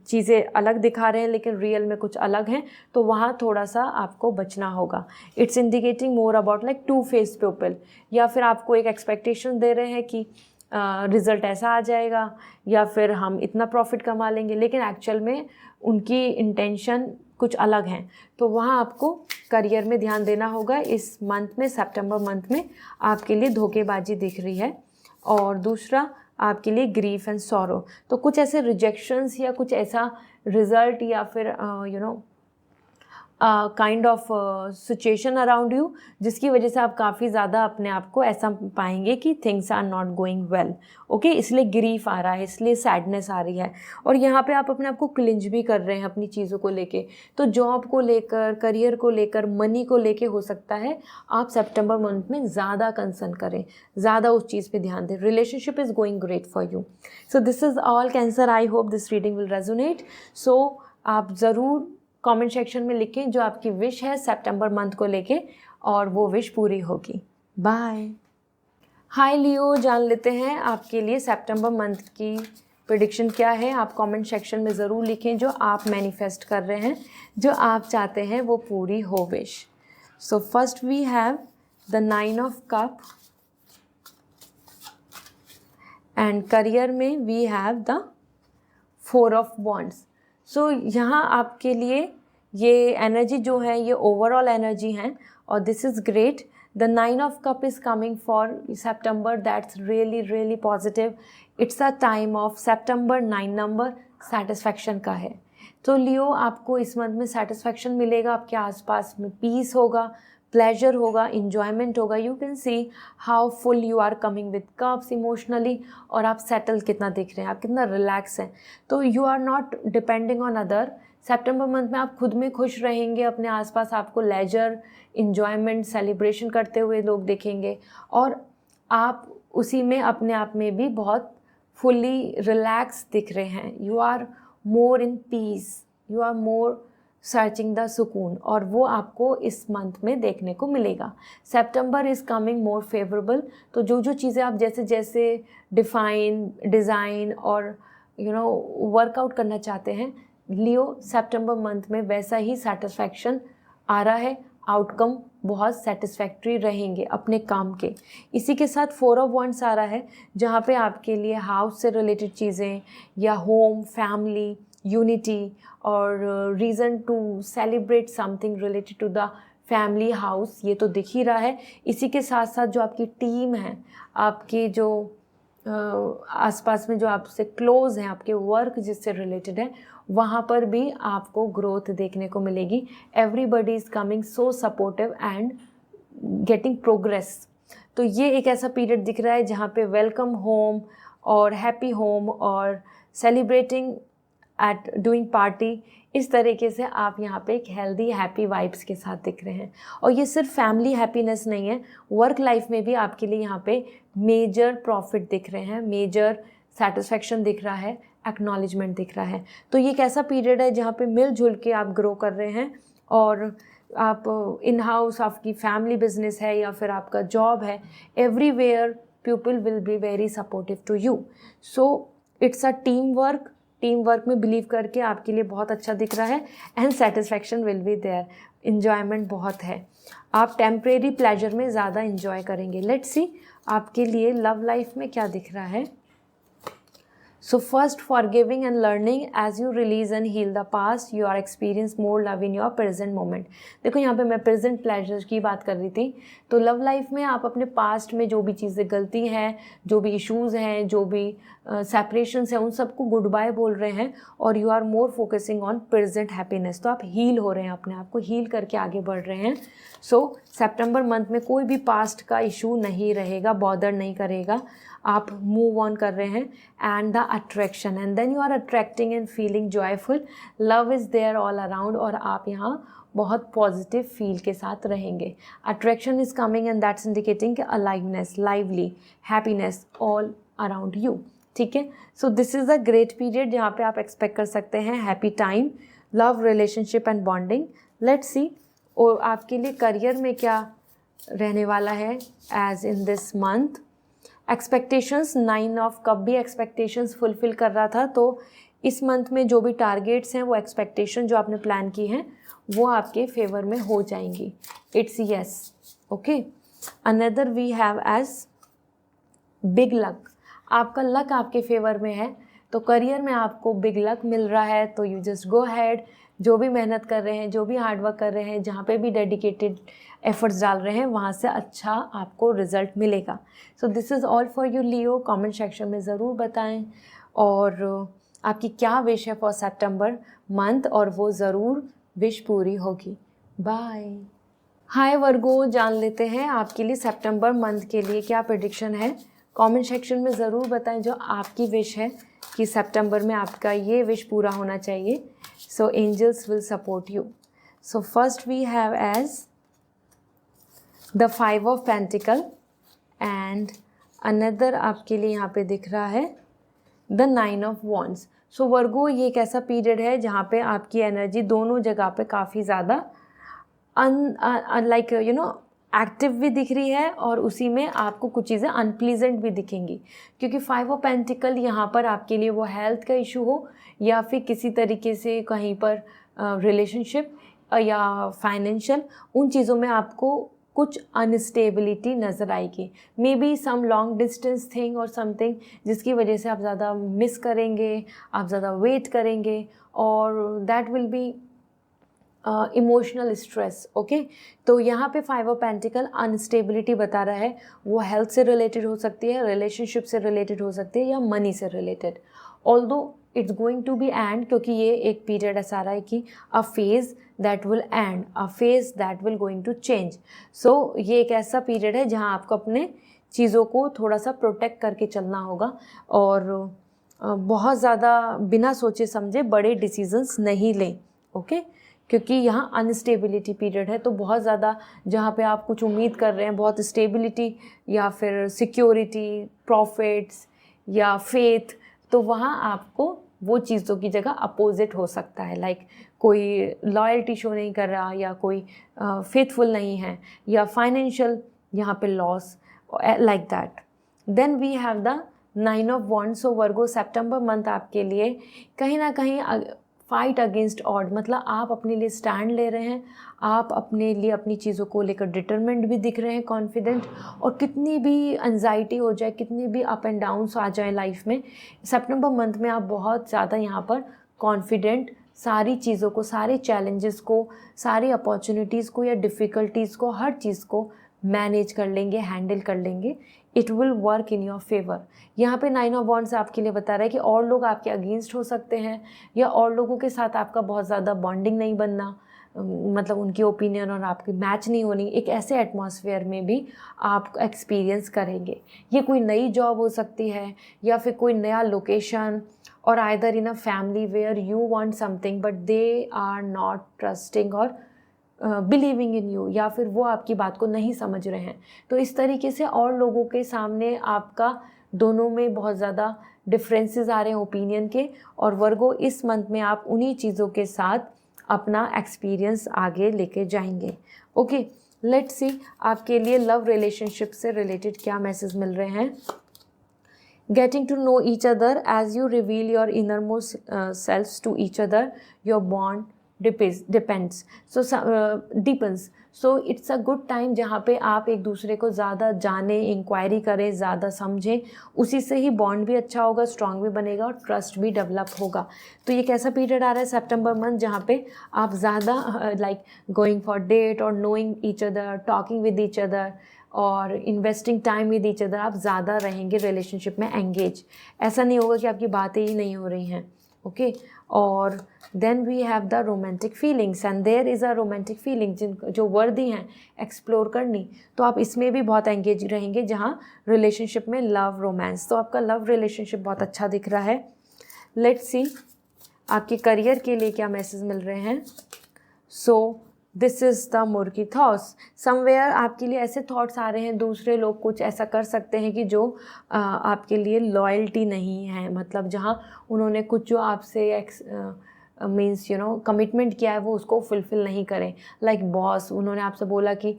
[SPEAKER 1] चीज़ें अलग दिखा रहे हैं लेकिन रियल में कुछ अलग हैं, तो वहाँ थोड़ा सा आपको बचना होगा। It's indicating more about like to face people, या फिर आपको एक एक्सपेक्टेशन दे रहे हैं कि रिज़ल्ट ऐसा आ जाएगा या फिर हम इतना प्रॉफिट कमा लेंगे, लेकिन एक्चुअल में उनकी इंटेंशन कुछ अलग हैं। तो वहाँ आपको करियर में ध्यान देना होगा। इस मंथ में, सितंबर मंथ में आपके लिए धोखेबाजी दिख रही है। और दूसरा आपके लिए ग्रीफ एंड सॉरो, तो कुछ ऐसे रिजेक्शंस या कुछ ऐसा रिज़ल्ट या फिर kind of situation around you जिसकी वजह से आप काफ़ी ज़्यादा अपने आप को ऐसा पाएंगे कि things are not going well. Okay, इसलिए ग्रीफ आ रहा है, इसलिए सैडनेस आ रही है। और यहाँ पे आप अपने आप को क्लिंज भी कर रहे हैं अपनी चीज़ों को लेके। तो जॉब को लेकर, करियर को लेकर, मनी को लेके हो सकता है आप सितंबर मंथ में ज़्यादा कंसर्न करें, ज़्यादा उस चीज़ पे ध्यान दें। Relationship is going great for you. So this is all Cancer. I hope this reading will resonate. So आप ज़रूर कमेंट सेक्शन में लिखें जो आपकी विश है सितंबर मंथ को लेके, और वो विश पूरी होगी। बाय। हाय लियो, जान लेते हैं आपके लिए सितंबर मंथ की प्रेडिक्शन क्या है। आप कमेंट सेक्शन में ज़रूर लिखें जो आप मैनिफेस्ट कर रहे हैं, जो आप चाहते हैं वो पूरी हो wish. So first we have the 9 of cup and career में we have the 4 of wands. So यहाँ आपके लिए ये एनर्जी जो है ये ओवरऑल एनर्जी है और this is great. The 9 of cup is coming for September. That's really positive. It's a time of September 9 number satisfaction का है। तो लियो, आपको इस मंथ में सेटिस्फैक्शन मिलेगा, आपके आसपास में पीस होगा, प्लेजर होगा, इंजॉयमेंट होगा। You can see how full you are coming with cups emotionally, और आप सेटल कितना दिख रहे हैं, आप कितना रिलैक्स हैं। तो you are not depending on other. सितंबर मंथ में आप खुद में खुश रहेंगे, अपने आसपास आपको लेजर, इंजॉयमेंट, सेलिब्रेशन करते हुए लोग देखेंगे और आप उसी में अपने आप में भी बहुत फुल्ली रिलैक्स दिख रहे हैं। You are more in peace, you are more searching the सुकून, और वो आपको इस मंथ में देखने को मिलेगा। सितंबर इज़ कमिंग मोर फेवरेबल। तो जो जो चीज़ें आप जैसे जैसे डिज़ाइन और वर्कआउट करना चाहते हैं लियो, सितंबर मंथ में वैसा ही सेटिस्फैक्शन आ रहा है। आउटकम बहुत सेटिस्फैक्ट्री रहेंगे अपने काम के। इसी के साथ 4 ऑफ वॉन्ड्स आ रहा है, जहाँ पे आपके लिए हाउस से रिलेटेड चीज़ें या होम, फैमिली, यूनिटी और reason to celebrate something related to the family house, ये तो दिख ही रहा है। इसी के साथ साथ जो आपकी टीम है, आपके जो आसपास में जो आपसे क्लोज हैं, आपके वर्क जिससे रिलेटेड है, वहाँ पर भी आपको ग्रोथ देखने को मिलेगी। Everybody is coming so supportive and getting progress. तो ये एक ऐसा पीरियड दिख रहा है जहाँ पे वेलकम होम और हैप्पी होम और सेलिब्रेटिंग एट डूइंग पार्टी, इस तरीके से आप यहाँ पे एक हेल्दी हैप्पी वाइब्स के साथ दिख रहे हैं। और ये सिर्फ फैमिली हैप्पीनेस नहीं है, वर्क लाइफ में भी आपके लिए यहाँ पे मेजर प्रॉफिट दिख रहे हैं, मेजर सेटिस्फैक्शन दिख रहा है, एक्नॉलेजमेंट दिख रहा है। तो ये एक ऐसा पीरियड है जहाँ पे मिलजुल के आप ग्रो कर रहे हैं और आप इन हाउस, आपकी फैमिली बिजनेस है या फिर आपका जॉब है, everywhere people will be very supportive to you. So it's a team work में बिलीव करके आपके लिए बहुत अच्छा दिख रहा है and satisfaction will be there. Enjoyment बहुत है, आप टेम्परेरी प्लेजर में ज़्यादा इन्जॉय करेंगे। लेट्स सी आपके लिए लव लाइफ में क्या दिख रहा है। So first, forgiving and learning as you release and heal the past, you are experience more love in your present moment. देखो यहाँ पे मैं प्रेजेंट प्लेजर की बात कर रही थी। तो लव लाइफ में आप अपने पास्ट में जो भी चीज़ें गलती हैं, जो भी इश्यूज़ हैं, जो भी सेपरेशंस हैं, उन सबको गुड बाय बोल रहे हैं और you are more focusing on present happiness. तो आप हील हो रहे हैं, अपने आप को हील करके आगे बढ़ रहे हैं। सो सितंबर मंथ में कोई भी पास्ट का इशू नहीं रहेगा, बॉदर नहीं करेगा, आप मूव ऑन कर रहे हैं। And the attraction, and then you are attracting and feeling joyful, love is there all around, और आप यहाँ बहुत पॉजिटिव फील के साथ रहेंगे। Attraction is coming and that's indicating aliveness, lively, happiness all around you. ठीक है, so this is a great period जहाँ पे आप एक्सपेक्ट कर सकते हैं happy time, love, relationship and bonding. Let's see और आपके लिए करियर में क्या रहने वाला है as in this month. Expectations, 9 of cup भी एक्सपेक्टेशंस फुलफ़िल कर रहा था। तो इस मंथ में जो भी टारगेट्स हैं, वो एक्सपेक्टेशन जो आपने प्लान की हैं, वो आपके फेवर में हो जाएंगी। It's yes, okay. Another we have as big luck. आपका लक आपके फेवर में है, तो करियर में आपको बिग लक मिल रहा है। तो यू जस्ट गो हैड, जो भी मेहनत कर रहे हैं, जो भी हार्डवर्क कर रहे हैं, जहाँ पे भी डेडिकेटेड एफर्ट्स डाल रहे हैं, वहाँ से अच्छा आपको रिजल्ट मिलेगा। सो this is all for you Leo. Comment section में ज़रूर बताएं और आपकी क्या विश है फॉर सितंबर मंथ, और वो ज़रूर विश पूरी होगी। बाय। हाय वर्गो, जान लेते हैं आपके लिए सितंबर मंथ के लिए क्या प्रेडिक्शन है। कमेंट सेक्शन में ज़रूर बताएं जो आपकी विश है कि सितंबर में आपका ये विश पूरा होना चाहिए। So angels will support you. So first we have as the 5 of pentacle and another आपके लिए यहाँ पे दिख रहा है the 9 of wands. So Virgo, ये एक ऐसा पीरियड है जहाँ पे आपकी एनर्जी दोनों जगह पे काफ़ी ज़्यादा लाइक एक्टिव भी दिख रही है और उसी में आपको कुछ चीज़ें अनप्लीजेंट भी दिखेंगी, क्योंकि 5 ऑफ पेंटिकल यहाँ पर आपके लिए वो हेल्थ का इशू हो या फिर किसी तरीके से कहीं पर रिलेशनशिप या फाइनेंशियल, उन चीज़ों में आपको कुछ अनस्टेबिलिटी नज़र आएगी। Maybe some long distance thing और समथिंग, जिसकी वजह से आप ज़्यादा मिस करेंगे, आप ज़्यादा वेट करेंगे और that will be emotional stress. Okay, तो यहाँ पे 5 ऑफ पेंटिकल अनस्टेबिलिटी बता रहा है। वो हेल्थ से रिलेटेड हो सकती है, रिलेशनशिप से रिलेटेड हो सकती है या मनी से related. Although it's going to be end, क्योंकि ये एक पीरियड ऐसा रहा है कि a phase that will end, a phase that will going to change. So ये एक ऐसा पीरियड है जहाँ आपको अपने चीज़ों को थोड़ा सा प्रोटेक्ट करके चलना होगा और बहुत ज़्यादा बिना सोचे समझे बड़े डिसीजंस नहीं लें। ओके, क्योंकि यहाँ अनस्टेबिलिटी पीरियड है, तो बहुत ज़्यादा जहाँ पे आप कुछ उम्मीद कर रहे हैं बहुत स्टेबिलिटी या फिर सिक्योरिटी, प्रॉफिट्स या फेथ, तो वहाँ आपको वो चीज़ों की जगह अपोजिट हो सकता है। लाइक कोई लॉयल्टी शो नहीं कर रहा या कोई फेथफुल नहीं है या फाइनेंशियल यहाँ पे loss, like that. Then we have the 9 of wands. So Virgo, सितंबर मंथ आपके लिए कहीं ना कहीं फाइट अगेंस्ट ऑड, मतलब आप अपने लिए स्टैंड ले रहे हैं, आप अपने लिए अपनी चीज़ों को लेकर डिटरमेंट भी दिख रहे हैं, कॉन्फिडेंट। और कितनी भी एंजाइटी हो जाए, कितनी भी अप एंड डाउन्स आ जाए लाइफ में, सितंबर मंथ में आप बहुत ज़्यादा यहाँ पर कॉन्फिडेंट सारी चीज़ों को, सारे चैलेंजेस को, सारी अपॉर्चुनिटीज़ को या डिफ़िकल्टीज़ को, हर चीज़ को मैनेज कर लेंगे, हैंडल कर लेंगे। It will work in your favour. यहाँ पे 9 ऑफ वॉन्ड्स आपके लिए बता रहा है कि और लोग आपके अगेंस्ट हो सकते हैं या और लोगों के साथ आपका बहुत ज़्यादा बॉन्डिंग नहीं बनना, मतलब उनकी ओपिनियन और आपकी मैच नहीं होनी। एक ऐसे एटमॉस्फेयर में भी आप एक्सपीरियंस करेंगे। ये कोई नई जॉब हो सकती है या फिर कोई नया लोकेशन, और either in a family where you want something but they are not trusting और बिलीविंग इन यू, या फिर वो आपकी बात को नहीं समझ रहे हैं। तो इस तरीके से और लोगों के सामने आपका दोनों में बहुत ज़्यादा डिफरेंसेस आ रहे हैं ओपिनियन के, और वर्गो इस मंथ में आप उन्हीं चीज़ों के साथ अपना एक्सपीरियंस आगे लेके जाएंगे। ओके, लेट्स सी आपके लिए लव रिलेशनशिप से रिलेटेड क्या मैसेज मिल रहे हैं। Getting to know each other as you reveal your innermost selves to each other, your bond depends. So deepens. So it's a good time जहाँ पे आप एक दूसरे को ज़्यादा जाने, इंक्वायरी करें, ज़्यादा समझें, उसी से ही बॉन्ड भी अच्छा होगा, स्ट्रॉन्ग भी बनेगा और ट्रस्ट भी डेवलप होगा। तो ये कैसा पीरियड आ रहा है सितंबर मंथ, जहाँ पे आप ज़्यादा लाइक गोइंग फॉर डेट और knowing each other, talking with each other और investing time with each other, आप ज़्यादा रहेंगे रिलेशनशिप में एंगेज। ऐसा नहीं होगा कि आपकी बातें ही नहीं हो रही हैं। ओके, और then we have the romantic feelings, and there is a romantic feeling जो वर्दी हैं एक्सप्लोर करनी, तो आप इसमें भी बहुत एंगेज रहेंगे जहाँ रिलेशनशिप में लव रोमांस। तो आपका लव रिलेशनशिप बहुत अच्छा दिख रहा है। लेट्स सी आपके करियर के लिए क्या मैसेज मिल रहे हैं। सो दिस इज़ द मुर्गी थॉट्स। समवेयर आपके लिए ऐसे थॉट्स आ रहे हैं, दूसरे लोग कुछ ऐसा कर सकते हैं कि जो आपके लिए लॉयल्टी नहीं है, मतलब जहाँ उन्होंने कुछ जो आपसे मीन्स कमिटमेंट किया है वो उसको फुलफ़िल नहीं करें। लाइक बॉस, उन्होंने आपसे बोला कि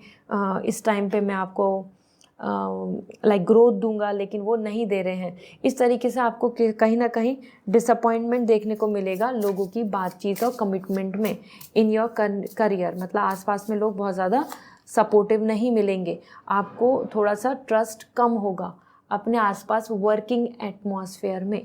[SPEAKER 1] इस टाइम पे मैं आपको लाइक ग्रोथ दूंगा, लेकिन वो नहीं दे रहे हैं। इस तरीके से आपको कहीं ना कहीं डिसअपॉइंटमेंट देखने को मिलेगा लोगों की बातचीत और कमिटमेंट में इन योर करियर। मतलब आसपास में लोग बहुत ज़्यादा सपोर्टिव नहीं मिलेंगे, आपको थोड़ा सा ट्रस्ट कम होगा अपने आसपास वर्किंग एटमॉस्फेयर में।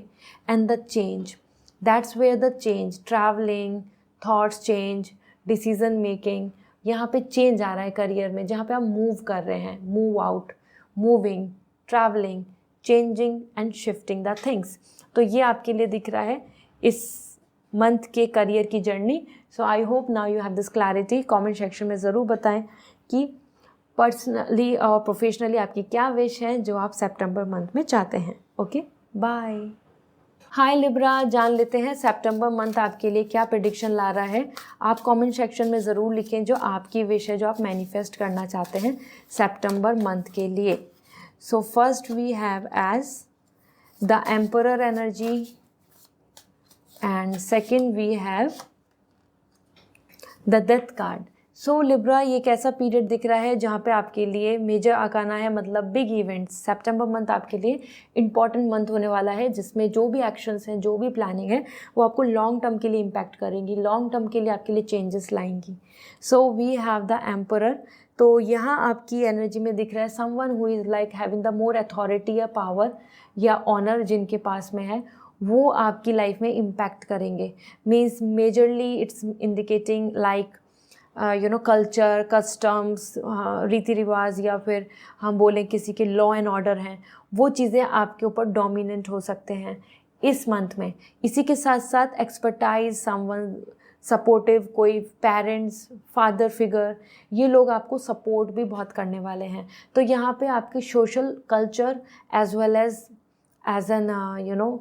[SPEAKER 1] And the change, that's where the change, travelling, thoughts change, decision making, यहाँ पे चेंज आ रहा है करियर में, जहाँ पे आप मूव कर रहे हैं, move out, moving, travelling, changing and shifting the things. तो ये आपके लिए दिख रहा है इस मंथ के करियर की journey. So I hope now you have this clarity. Comment section में ज़रूर बताएं कि पर्सनली और प्रोफेशनली आपकी क्या विश है जो आप सितंबर मंथ में चाहते हैं। Okay, bye. हाय लिब्रा, जान लेते हैं सितंबर मंथ आपके लिए क्या प्रेडिक्शन ला रहा है। आप कमेंट सेक्शन में ज़रूर लिखें जो आपकी विश है, जो आप मैनिफेस्ट करना चाहते हैं सितंबर मंथ के लिए। So first we have as the emperor energy, and second we have the death card. So Libra ये एक ऐसा पीरियड दिख रहा है जहाँ पे आपके लिए मेजर आकाना है, मतलब बिग इवेंट्स। सितंबर मंथ आपके लिए इम्पॉर्टेंट मंथ होने वाला है, जिसमें जो भी एक्शंस हैं, जो भी प्लानिंग है, वो आपको लॉन्ग टर्म के लिए इम्पैक्ट करेंगी, लॉन्ग टर्म के लिए आपके लिए चेंजेस लाएंगी। So we have the emperor. तो यहाँ आपकी एनर्जी में दिख रहा है someone who is like having the more authority या पावर या ऑनर, जिनके पास में है, वो आपकी लाइफ में इम्पैक्ट करेंगे। Means majorly it's indicating like culture, customs, रीति रिवाज, या फिर हम बोलें किसी के लॉ एंड ऑर्डर हैं, वो चीज़ें आपके ऊपर डोमिनेंट हो सकते हैं इस मंथ में। इसी के साथ साथ एक्सपर्टाइज, समवन सपोर्टिव, कोई पेरेंट्स, फादर फिगर, ये लोग आपको सपोर्ट भी बहुत करने वाले हैं। तो यहाँ पे आपकी social culture as well as an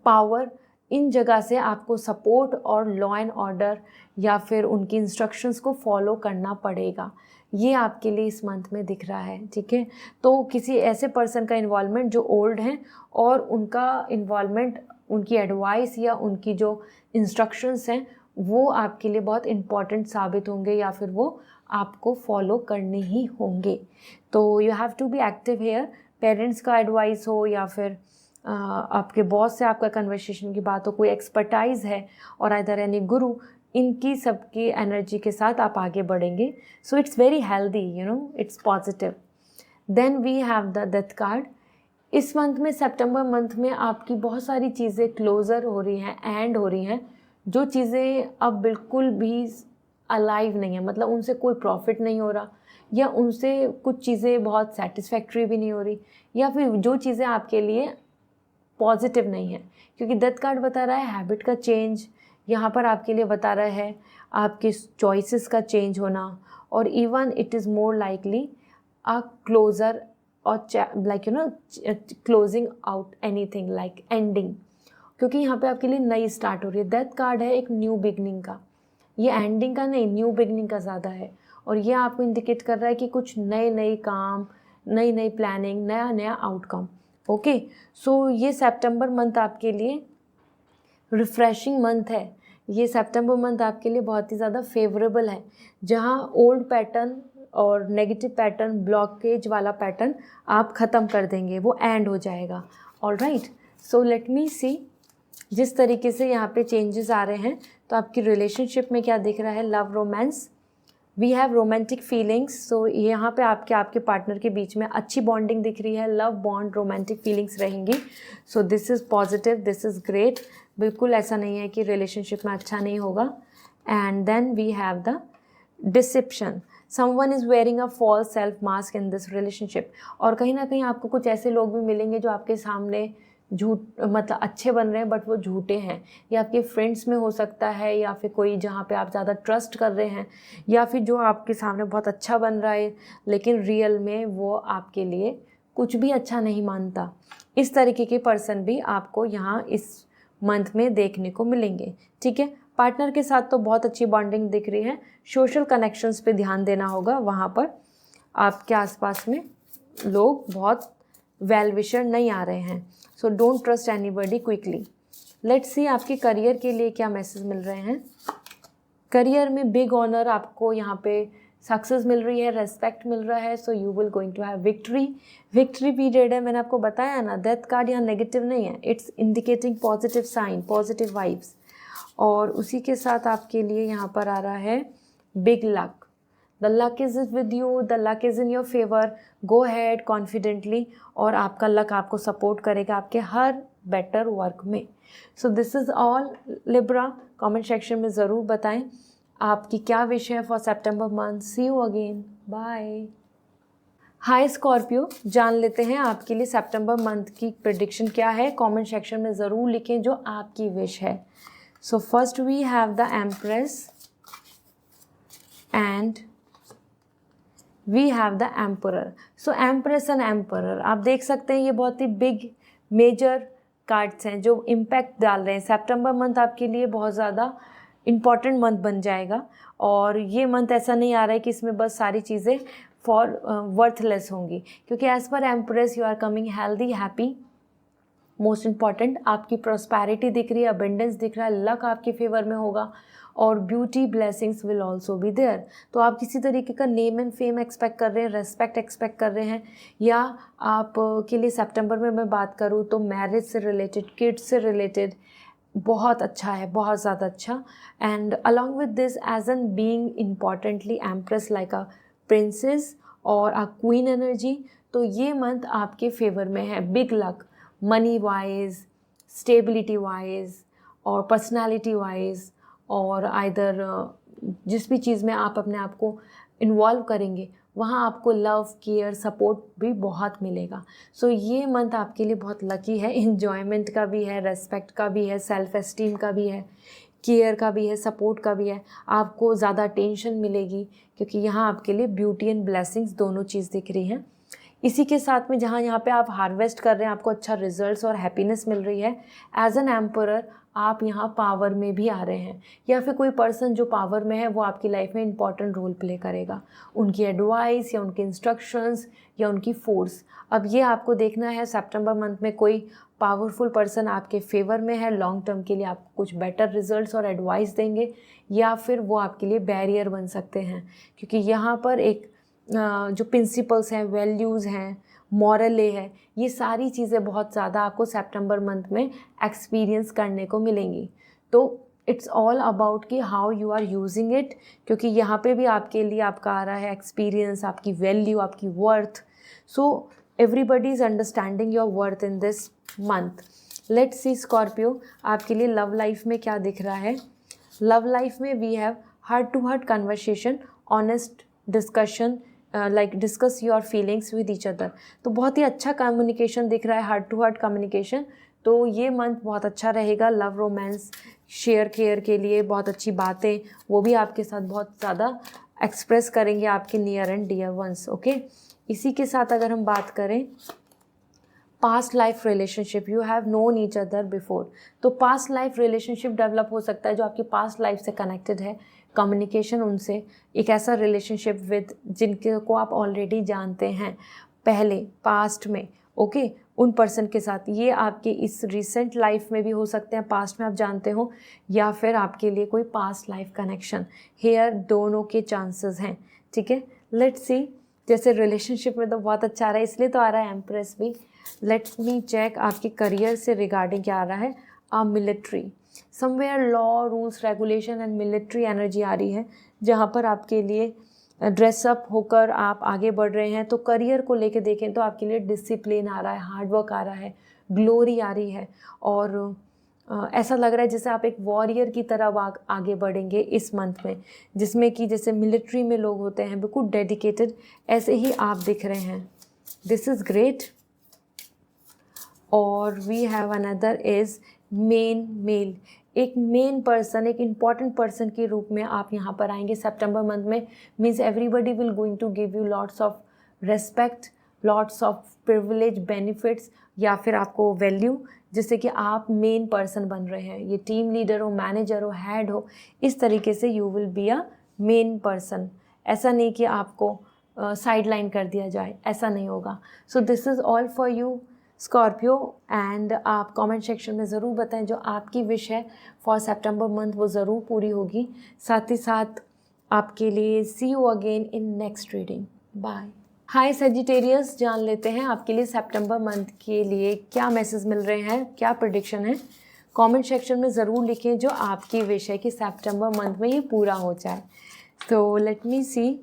[SPEAKER 1] power, इन जगह से आपको सपोर्ट और लॉ एंड ऑर्डर या फिर उनकी इंस्ट्रक्शंस को फॉलो करना पड़ेगा। ये आपके लिए इस मंथ में दिख रहा है, ठीक है। तो किसी ऐसे पर्सन का इन्वॉल्वमेंट जो ओल्ड हैं, और उनका इन्वॉल्वमेंट, उनकी एडवाइस या उनकी जो इंस्ट्रक्शंस हैं, वो आपके लिए बहुत इम्पॉर्टेंट साबित होंगे, या फिर वो आपको फॉलो करने ही होंगे। तो you have to be active here. Parents का एडवाइस हो या फिर आपके बॉस से आपका कन्वर्सेशन की बात हो, कोई एक्सपर्टाइज है, और इधर यानी गुरु, इनकी सबकी एनर्जी के साथ आप आगे बढ़ेंगे। So it's very healthy, it's positive. Then we have the death card. इस मंथ में, सितंबर मंथ में, आपकी बहुत सारी चीज़ें क्लोज़र हो रही हैं, एंड हो रही हैं, जो चीज़ें अब बिल्कुल भी अलाइव नहीं है, मतलब उनसे कोई प्रॉफिट नहीं हो रहा, या उनसे कुछ चीज़ें बहुत सेटिस्फैक्ट्री भी नहीं हो रही, या फिर जो चीज़ें आपके लिए पॉजिटिव नहीं है। क्योंकि डेथ कार्ड बता रहा है हैबिट का चेंज, यहाँ पर आपके लिए बता रहा है आपके चॉइसेस का चेंज होना, और even it is more likely a closure और like closing out anything, like ending. क्योंकि यहाँ पे आपके लिए नई स्टार्ट हो रही है। डेथ कार्ड है एक न्यू बिगनिंग का, ये एंडिंग का नहीं, न्यू बिगनिंग का ज़्यादा है। और ये आपको इंडिकेट कर रहा है कि कुछ नए नए काम, नई नई प्लानिंग, नया नया आउटकम। ओके, सो ये सितंबर मंथ आपके लिए रिफ्रेशिंग मंथ है। ये सितंबर मंथ आपके लिए बहुत ही ज़्यादा फेवरेबल है, जहाँ ओल्ड पैटर्न और नेगेटिव पैटर्न, ब्लॉकेज वाला पैटर्न आप ख़त्म कर देंगे, वो एंड हो जाएगा। ऑलराइट, सो लेट मी सी जिस तरीके से यहाँ पे चेंजेस आ रहे हैं। तो आपकी रिलेशनशिप में क्या दिख रहा है? Love, romance, we have romantic feelings. So यहाँ पे आपके पार्टनर के बीच में अच्छी बॉन्डिंग दिख रही है, लव बॉन्ड, रोमांटिक फीलिंग्स रहेंगी। सो this is positive, this is great. बिल्कुल ऐसा नहीं है कि रिलेशनशिप में अच्छा नहीं होगा। And then we have the deception. Someone is wearing a false self mask in this relationship. और कहीं ना कहीं आपको कुछ ऐसे लोग भी मिलेंगे जो आपके सामने झूठ, मतलब अच्छे बन रहे हैं बट वो झूठे हैं। या आपके फ्रेंड्स में हो सकता है, या फिर कोई जहाँ पे आप ज़्यादा ट्रस्ट कर रहे हैं, या फिर जो आपके सामने बहुत अच्छा बन रहा है लेकिन रियल में वो आपके लिए कुछ भी अच्छा नहीं मानता। इस तरीके के पर्सन भी आपको यहाँ इस मंथ में देखने को मिलेंगे, ठीक है। पार्टनर के साथ तो बहुत अच्छी बॉन्डिंग दिख रही है। सोशल कनेक्शंस पे ध्यान देना होगा, वहाँ पर आपके आसपास में लोग बहुत वेल विशर नहीं आ रहे हैं। So don't trust anybody quickly. Let's see आपके करियर के लिए क्या मैसेज मिल रहे हैं। करियर में बिग ऑनर, आपको यहाँ पे सक्सेस मिल रही है, रेस्पेक्ट मिल रहा है। So you will going to have victory. Victory period है, मैंने आपको बताया ना, डेथ कार्ड यहाँ नेगेटिव नहीं है, it's indicating positive sign, positive vibes. और उसी के साथ आपके लिए यहाँ पर आ रहा है big luck. The luck is with you, the luck is in your favour, go had confidently, और आपका लक आपको सपोर्ट करेगा आपके हर बेटर वर्क में। So this is all Libra. Comment section में ज़रूर बताएं आपकी क्या विश है for September month. See you again, bye. Hi Scorpio, जान लेते हैं आपके लिए सितंबर मंथ की प्रेडिक्शन क्या है। कमेंट सेक्शन में ज़रूर लिखें जो आपकी विश है। So first we have the empress and we have the emperor. So empress and emperor, आप देख सकते हैं ये बहुत ही बिग मेजर कार्ड्स हैं जो इम्पैक्ट डाल रहे हैं। सितंबर मंथ आपके लिए बहुत ज़्यादा इम्पॉर्टेंट मंथ बन जाएगा। और ये मंथ ऐसा नहीं आ रहा है कि इसमें बस सारी चीज़ें फॉर वर्थलेस होंगी, क्योंकि as per empress you are coming healthy, happy, most important आपकी प्रॉस्पेरिटी दिख रही है, अबेंडेंस दिख रहा है, लक आपके फेवर में होगा और beauty blessings will also be there. तो आप किसी तरीके का नेम एंड फेम एक्सपेक्ट कर रहे हैं, रेस्पेक्ट एक्सपेक्ट कर रहे हैं, या आप के लिए सितंबर में मैं बात करूँ तो मैरिज से रिलेटेड, किड्स से रिलेटेड बहुत अच्छा है, बहुत ज़्यादा अच्छा। And along with this as an being importantly empress like a princess और अ क्वीन एनर्जी, तो ये मंथ आपके फेवर में है। Big luck money wise, stability wise और पर्सनालिटी वाइज, और आइदर जिस भी चीज़ में आप अपने आप को इन्वॉल्व करेंगे वहाँ आपको लव, केयर, सपोर्ट भी बहुत मिलेगा। सो ये मंथ आपके लिए बहुत लकी है। इन्जॉयमेंट का भी है, रेस्पेक्ट का भी है, सेल्फ एस्टीम का भी है, केयर का भी है, सपोर्ट का भी है। आपको ज़्यादा टेंशन मिलेगी क्योंकि यहाँ आपके लिए ब्यूटी एंड ब्लेसिंग्स दोनों चीज़ दिख रही हैं। इसी के साथ में जहाँ यहाँ पे आप हार्वेस्ट कर रहे हैं, आपको अच्छा रिजल्ट्स और हैप्पीनेस मिल रही है। एज एन एम्परर आप यहाँ पावर में भी आ रहे हैं, या फिर कोई पर्सन जो पावर में है वो आपकी लाइफ में इंपॉर्टेंट रोल प्ले करेगा। उनकी एडवाइस या उनके इंस्ट्रक्शंस या उनकी फोर्स, अब ये आपको देखना है सितंबर मंथ में कोई पावरफुल पर्सन आपके फेवर में है, लॉन्ग टर्म के लिए आपको कुछ बेटर रिजल्ट्स और एडवाइस देंगे, या फिर वो आपके लिए बैरियर बन सकते हैं। क्योंकि यहाँ पर एक जो प्रिंसिपल्स हैं, वैल्यूज़ हैं, मॉरल है, ये सारी चीज़ें बहुत ज़्यादा आपको सितंबर मंथ में एक्सपीरियंस करने को मिलेंगी। तो इट्स ऑल अबाउट कि how you are using it, क्योंकि यहाँ पे भी आपके लिए आपका आ रहा है एक्सपीरियंस, आपकी वैल्यू, आपकी worth. So everybody is understanding your worth in this month. Let's see Scorpio, आपके लिए लव लाइफ में क्या दिख रहा है। लव लाइफ में we have heart to heart conversation, honest discussion, like discuss your feelings with each other. तो बहुत ही अच्छा कम्युनिकेशन दिख रहा है, हार्ट टू हार्ट कम्युनिकेशन। तो ये मंथ बहुत अच्छा रहेगा लव, रोमांस, शेयर केयर के लिए। बहुत अच्छी बातें वो भी आपके साथ बहुत ज़्यादा एक्सप्रेस करेंगे आपके near and dear ones. Okay, इसी के साथ अगर हम बात करें past life relationship, you have known each other before, तो पास्ट लाइफ रिलेशनशिप डेवलप हो सकता है जो आपकी पास्ट लाइफ से कनेक्टेड है। कम्युनिकेशन उनसे, एक ऐसा रिलेशनशिप विद जिनके को आप ऑलरेडी जानते हैं पहले पास्ट में, ओके, उन पर्सन के साथ। ये आपके इस रिसेंट लाइफ में भी हो सकते हैं, पास्ट में आप जानते हो, या फिर आपके लिए कोई पास्ट लाइफ कनेक्शन। हेयर दोनों के चांसेस हैं, ठीक है। लेट्स सी, जैसे रिलेशनशिप में तो बहुत अच्छा आ रहा है, इसलिए तो आ रहा है एम्प्रेस भी। लेट्स मी चेक आपके करियर से रिगार्डिंग क्या आ रहा है। Military, somewhere law, rules, regulation and military energy आ रही है, जहाँ पर आपके लिए ड्रेसअप होकर आप आगे बढ़ रहे हैं। तो करियर को लेके देखें तो आपके लिए डिसिप्लिन आ रहा है, हार्डवर्क आ रहा है, ग्लोरी आ रही है, और ऐसा लग रहा है जैसे आप एक वॉरियर की तरह आगे बढ़ेंगे इस मंथ में, जिसमें कि जैसे मिलिट्री में लोग होते हैं बिल्कुल डेडिकेटेड, ऐसे ही आप दिख रहे हैं। This is great. और we have another is main male, एक मेन पर्सन, एक इम्पॉर्टेंट पर्सन के रूप में आप यहाँ पर आएंगे सितंबर मंथ में। Means everybody will going to give you lots of respect, lots of privilege, benefits, या फिर आपको वैल्यू, जिससे कि आप मेन पर्सन बन रहे हैं। ये टीम लीडर हो, मैनेजर हो, हेड हो, इस तरीके से you will be a main person. ऐसा नहीं कि आपको साइड लाइन कर दिया जाए, ऐसा नहीं होगा। सो this is all for you Scorpio. And आप कमेंट सेक्शन में ज़रूर बताएं जो आपकी विश है फॉर सितंबर मंथ, वो ज़रूर पूरी होगी। साथ ही साथ आपके लिए see you again in next reading, bye. Hi Sagittarius, जान लेते हैं आपके लिए सितंबर मंथ के लिए क्या मैसेज मिल रहे हैं, क्या प्रेडिक्शन है। कमेंट सेक्शन में ज़रूर लिखें जो आपकी विश है कि सितंबर मंथ में ये पूरा हो जाए। तो let me see,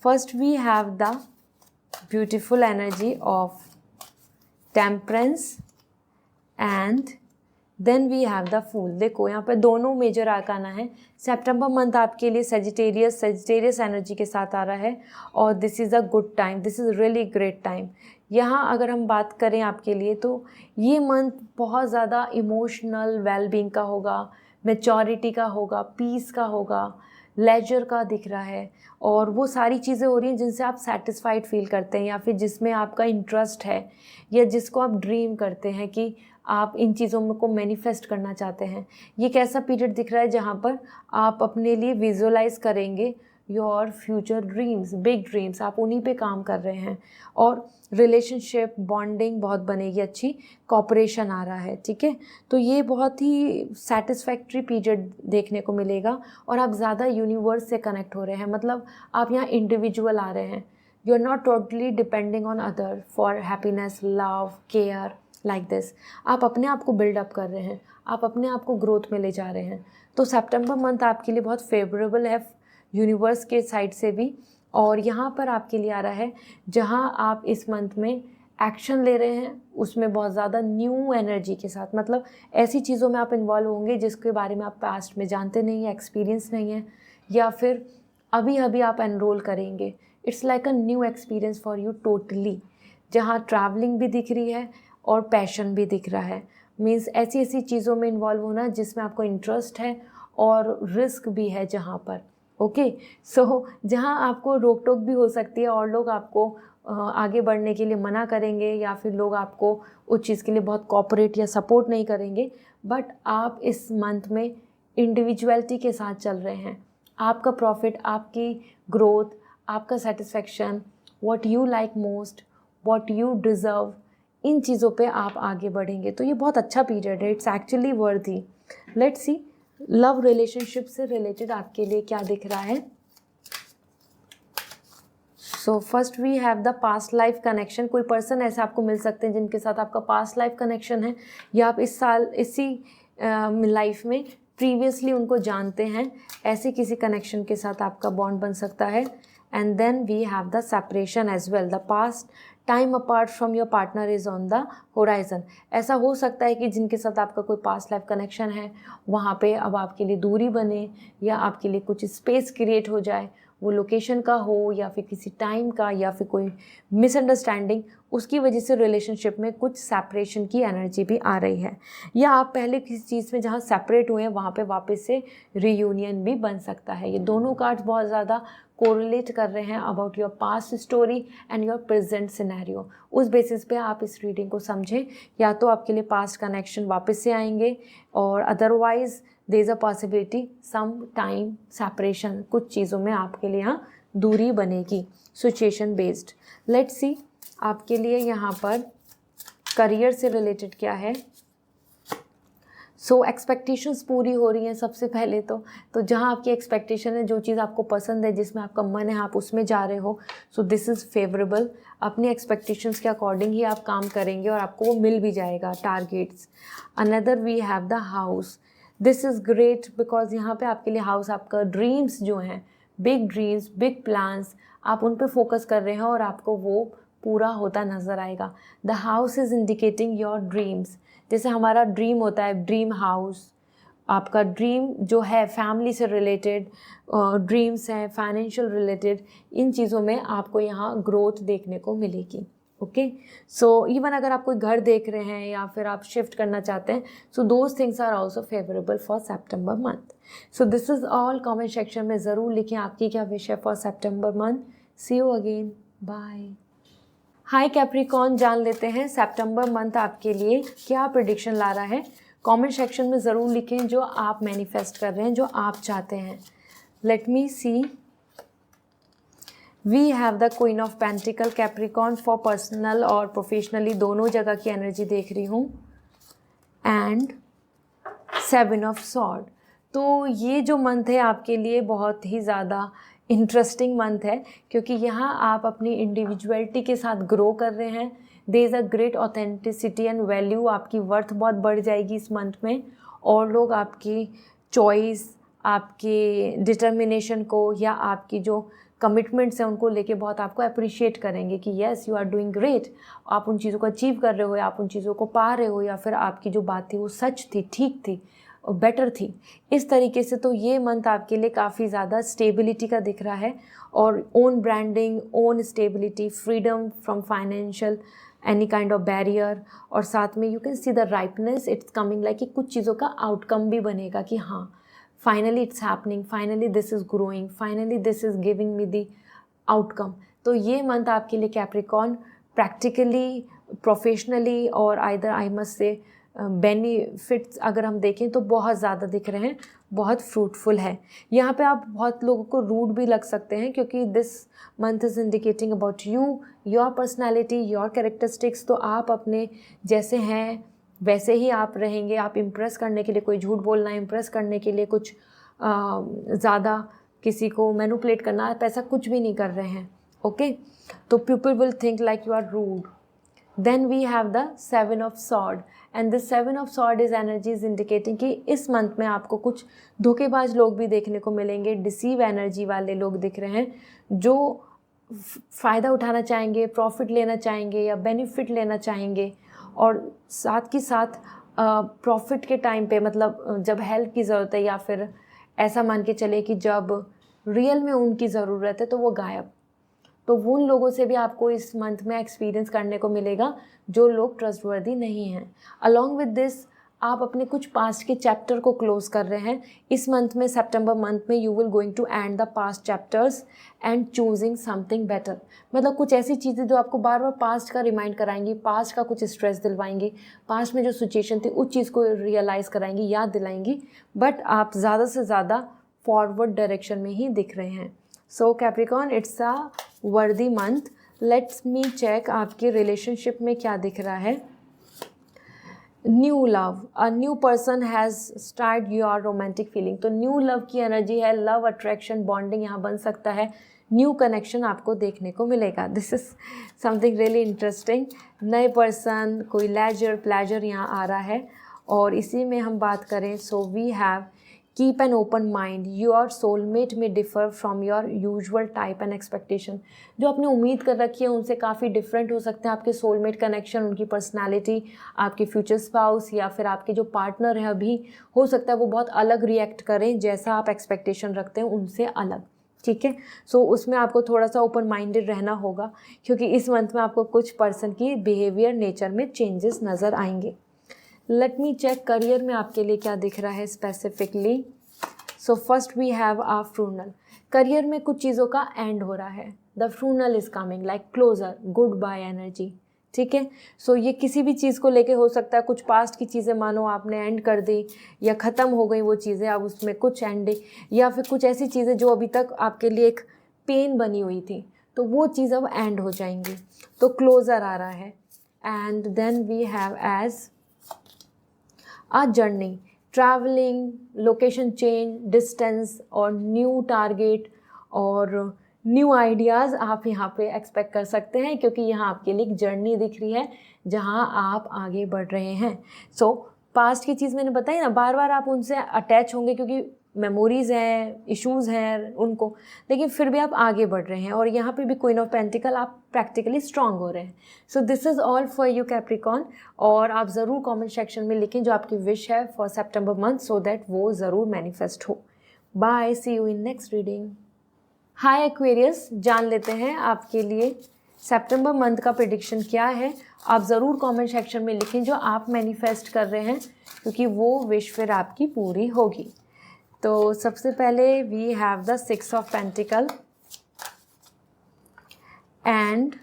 [SPEAKER 1] first we have the beautiful energy of temperance and then we have the fool. देखो यहाँ पे दोनों मेजर आर्काना है। सितंबर मंथ आपके लिए सेजिटेरियस एनर्जी के साथ आ रहा है, और this is a good time, this is really great time. यहाँ अगर हम बात करें आपके लिए तो ये मंथ बहुत ज़्यादा इमोशनल वेलबींग का होगा, मैच्योरिटी का होगा, पीस का होगा, लेजर का दिख रहा है, और वो सारी चीज़ें हो रही हैं जिनसे आप सेटिस्फाइड फील करते हैं, या फिर जिसमें आपका इंटरेस्ट है, या जिसको आप ड्रीम करते हैं कि आप इन चीज़ों को मैनिफेस्ट करना चाहते हैं। ये कैसा पीरियड दिख रहा है जहाँ पर आप अपने लिए विजुअलाइज करेंगे your future dreams, big dreams, आप उन्हीं पे काम कर रहे हैं। और रिलेशनशिप बॉन्डिंग बहुत बनेगी, अच्छी कॉपरेशन आ रहा है, ठीक है। तो ये बहुत ही सेटिस्फैक्ट्री पीरियड देखने को मिलेगा और आप ज़्यादा यूनिवर्स से कनेक्ट हो रहे हैं, मतलब आप यहाँ इंडिविजुअल आ रहे हैं। You are not totally depending on other for happiness, love, care, like this. आप अपने आप को बिल्डअप कर रहे हैं, आप अपने आप को ग्रोथ में ले जा रहे हैं। तो सितंबर मंथ आपके लिए बहुत फेवरेबल है यूनिवर्स के साइड से भी। और यहाँ पर आपके लिए आ रहा है जहाँ आप इस मंथ में एक्शन ले रहे हैं, उसमें बहुत ज़्यादा न्यू एनर्जी के साथ, मतलब ऐसी चीज़ों में आप इन्वॉल्व होंगे जिसके बारे में आप पास्ट में जानते नहीं हैं, एक्सपीरियंस नहीं है, या फिर अभी अभी आप एनरोल करेंगे। It's like a new experience for you totally, जहाँ ट्रैवलिंग भी दिख रही है और पैशन भी दिख रहा है। मीन्स ऐसी ऐसी चीज़ों में इन्वॉल्व होना जिसमें आपको इंटरेस्ट है और रिस्क भी है जहाँ पर। ओके, सो जहाँ आपको रोक टोक भी हो सकती है और लोग आपको आगे बढ़ने के लिए मना करेंगे, या फिर लोग आपको उस चीज़ के लिए बहुत कॉपरेट या सपोर्ट नहीं करेंगे, बट आप इस मंथ में इंडिविजुअलिटी के साथ चल रहे हैं। आपका प्रॉफिट, आपकी ग्रोथ, आपका satisfaction, what you like most, what you deserve, इन चीज़ों पे आप आगे बढ़ेंगे। तो ये बहुत अच्छा पीरियड है, it's actually worthy. Let's see love relationship से रिलेटेड आपके लिए क्या दिख रहा है। So first we have the past life connection. कोई पर्सन ऐसे आपको मिल सकते हैं जिनके साथ आपका पास्ट लाइफ कनेक्शन है, या आप इस साल इसी लाइफ में प्रीवियसली उनको जानते हैं, ऐसे किसी कनेक्शन के साथ आपका बॉन्ड बन सकता है। And then we have the separation as well, the past time apart from your partner is on the horizon. ऐसा हो सकता है कि जिनके साथ आपका कोई पास्ट लाइफ कनेक्शन है वहाँ पे अब आपके लिए दूरी बने, या आपके लिए कुछ स्पेस क्रिएट हो जाए, वो लोकेशन का हो या फिर किसी टाइम का, या फिर कोई मिसअंडरस्टैंडिंग, उसकी वजह से रिलेशनशिप में कुछ सेपरेशन की एनर्जी भी आ रही है। या आप पहले किसी चीज़ में जहाँ सेपरेट हुए हैं वहाँ पे वापस से रीयूनियन भी बन सकता है। ये दोनों कार्ड्स बहुत ज़्यादा कोरिलेट कर रहे हैं about your past story and your present scenario. उस बेसिस पे आप इस रीडिंग को समझें, या तो आपके लिए पास्ट कनेक्शन वापस से आएंगे, और otherwise there is a possibility some time separation, कुछ चीज़ों में आपके लिए यहाँ दूरी बनेगी, सिचुएशन बेस्ड। लेट्स सी आपके लिए यहाँ पर करियर से रिलेटेड क्या है। सो एक्सपेक्टेशंस पूरी हो रही हैं सबसे पहले तो जहाँ आपकी एक्सपेक्टेशन है, जो चीज़ आपको पसंद है, जिसमें आपका मन है, आप उसमें जा रहे हो, सो दिस इज़ फेवरेबल। अपनी एक्सपेक्टेशंस के अकॉर्डिंग ही आप काम करेंगे और आपको वो मिल भी जाएगा targets. Another we have the house, this is great because यहाँ पे आपके लिए हाउस, आपका ड्रीम्स जो हैं, बिग ड्रीम्स, बिग प्लान्स, आप उन पे फोकस कर रहे हैं और आपको वो पूरा होता नज़र आएगा। The house is indicating your dreams. जैसे हमारा ड्रीम होता है ड्रीम हाउस, आपका ड्रीम जो है फैमिली से रिलेटेड ड्रीम्स हैं, फाइनेंशियल रिलेटेड, इन चीज़ों में आपको यहाँ ग्रोथ देखने को मिलेगी। ओके, सो इवन अगर आप कोई घर देख रहे हैं या फिर आप शिफ्ट करना चाहते हैं, so those things are also favourable for September month. So this is all. Comment section में ज़रूर लिखें आपकी क्या विश है for September month. See you again, bye. Hi Capricorn, जान लेते हैं सितंबर मंथ आपके लिए क्या प्रेडिक्शन ला रहा है। कमेंट सेक्शन में ज़रूर लिखें जो आप मैनिफेस्ट कर रहे हैं, जो आप चाहते हैं। Let me see, we have the queen of pentacle. Capricorn for personal और प्रोफेशनली दोनों जगह की एनर्जी देख रही हूँ, एंड 7 ऑफ सॉर्ड। तो ये जो मंथ है आपके लिए बहुत ही ज़्यादा इंटरेस्टिंग मंथ है, क्योंकि यहाँ आप अपनी इंडिविजुअलिटी के साथ ग्रो कर रहे हैं। There is a great authenticity and value, आपकी वर्थ बहुत बढ़ जाएगी इस मंथ में, और लोग आपकी चॉइस, आपके डिटर्मिनेशन को, या आपकी जो कमिटमेंट्स हैं उनको लेके बहुत आपको अप्रिशिएट करेंगे कि yes you are doing great, आप उन चीज़ों को अचीव कर रहे हो, या आप उन चीज़ों को पा रहे हो, या फिर आपकी जो बात थी वो सच थी, ठीक थी, बेटर थी, इस तरीके से। तो ये मंथ आपके लिए काफ़ी ज़्यादा स्टेबिलिटी का दिख रहा है, और own branding, own stability, freedom from financial any kind of barrier, और साथ में you can see the ripeness, it's coming like कि कुछ चीज़ों का आउटकम भी बनेगा कि हाँ finally it's happening, finally this is growing, finally this is giving me the outcome. तो ये मंथ आपके लिए कैप्रिकॉर्न प्रैक्टिकली, प्रोफेशनली, और either I must say benefits अगर हम देखें तो बहुत ज़्यादा दिख रहे हैं, बहुत फ्रूटफुल है। यहाँ पे आप बहुत लोगों को रूड भी लग सकते हैं क्योंकि this month is indicating about you, your personality, your characteristics. तो आप अपने जैसे हैं वैसे ही आप रहेंगे। आप इम्प्रेस करने के लिए कोई झूठ बोलना, इम्प्रेस करने के लिए कुछ ज़्यादा किसी को मैनिपुलेट करना, आप ऐसा कुछ भी नहीं कर रहे हैं। ओके, तो people will think like you are rude. Then we have the 7 of sword and the 7 of sword is energy is indicating कि इस मंथ में आपको कुछ धोखेबाज लोग भी देखने को मिलेंगे, डिसीव एनर्जी वाले लोग दिख रहे हैं जो फ़ायदा उठाना चाहेंगे, प्रॉफिट लेना चाहेंगे या बेनिफिट लेना चाहेंगे। और साथ के साथ प्रॉफिट के टाइम पे, मतलब जब हेल्प की ज़रूरत है या फिर ऐसा मान के चले कि जब रियल में उनकी ज़रूरत है तो वो गायब। तो उन लोगों से भी आपको इस मंथ में एक्सपीरियंस करने को मिलेगा जो लोग ट्रस्टवर्दी नहीं हैं। अलॉन्ग विद दिस आप अपने कुछ पास्ट के चैप्टर को क्लोज कर रहे हैं इस मंथ में। सितंबर मंथ में you will going to end the past chapters and choosing something better. मतलब कुछ ऐसी चीज़ें जो आपको बार बार पास्ट का रिमाइंड कराएंगी, पास्ट का कुछ स्ट्रेस दिलवाएंगी, पास्ट में जो सिचुएशन थी उस चीज़ को रियलाइज़ कराएंगी, याद दिलाएंगी, बट आप ज़्यादा से ज़्यादा फॉरवर्ड डायरेक्शन में ही दिख रहे हैं। सो कैप्रिकॉर्न, इट्स अ वर्दी मंथ। लेट्स मी चेक आपके रिलेशनशिप में क्या दिख रहा है। New love, a new person has start your romantic feeling. तो न्यू लव की एनर्जी है, लव अट्रैक्शन बॉन्डिंग यहाँ बन सकता है, न्यू कनेक्शन आपको देखने को मिलेगा। This is something really interesting. नए पर्सन, कोई लेजर प्लेजर यहाँ आ रहा है। और इसी में हम बात करें, so we have keep an open mind, your soulmate may differ from your usual type and expectation. जो आपने उम्मीद कर रखी है उनसे काफ़ी डिफरेंट हो सकते हैं आपके सोलमेट कनेक्शन, उनकी पर्सनालिटी, आपके फ्यूचर स्पाउस या फिर आपके जो पार्टनर है अभी, हो सकता है वो बहुत अलग रिएक्ट करें जैसा आप एक्सपेक्टेशन रखते हैं उनसे अलग। ठीक है, सो उसमें आपको थोड़ा सा ओपन माइंडेड रहना होगा क्योंकि इस मंथ में आपको कुछ पर्सन की बिहेवियर नेचर में चेंजेस नज़र आएंगे। लेट मी चेक करियर में आपके लिए क्या दिख रहा है specifically. So first we have a funeral. Career में कुछ चीज़ों का एंड हो रहा है। The funeral is coming like closure, goodbye energy. ठीक है, सो ये किसी भी चीज़ को लेके हो सकता है। कुछ पास्ट की चीज़ें मानो आपने एंड कर दी या ख़त्म हो गई वो चीज़ें, अब उसमें कुछ एंडिंग, या फिर कुछ ऐसी चीज़ें जो अभी तक आपके लिए एक पेन बनी हुई थी तो वो चीज़ अब एंड हो जाएंगी। तो क्लोजर आ रहा है। And then we have as a journey, travelling, location change, distance और न्यू टारगेट और न्यू आइडियाज़ आप यहाँ पे एक्सपेक्ट कर सकते हैं क्योंकि यहाँ आपके लिए एक जर्नी दिख रही है जहाँ आप आगे बढ़ रहे हैं। सो पास्ट की चीज़ मैंने बताई ना, बार बार आप उनसे अटैच होंगे क्योंकि मेमोरीज़ हैं, इश्यूज़ हैं उनको, लेकिन फिर भी आप आगे बढ़ रहे हैं। और यहाँ पे भी क्वीन ऑफ पेंटिकल, आप प्रैक्टिकली स्ट्रांग हो रहे हैं। So this is all for you Capricorn. और आप ज़रूर कमेंट सेक्शन में लिखें जो आपकी विश है for September month so that वो ज़रूर मैनिफेस्ट हो। Bye, see you in next reading. Hi Aquarius, जान लेते हैं आपके लिए सितंबर मंथ का प्रेडिक्शन क्या है। आप ज़रूर कमेंट सेक्शन में लिखें जो आप मैनिफेस्ट कर रहे हैं क्योंकि वो विश फिर आपकी पूरी होगी। तो सबसे पहले we have the 6 of pentacle and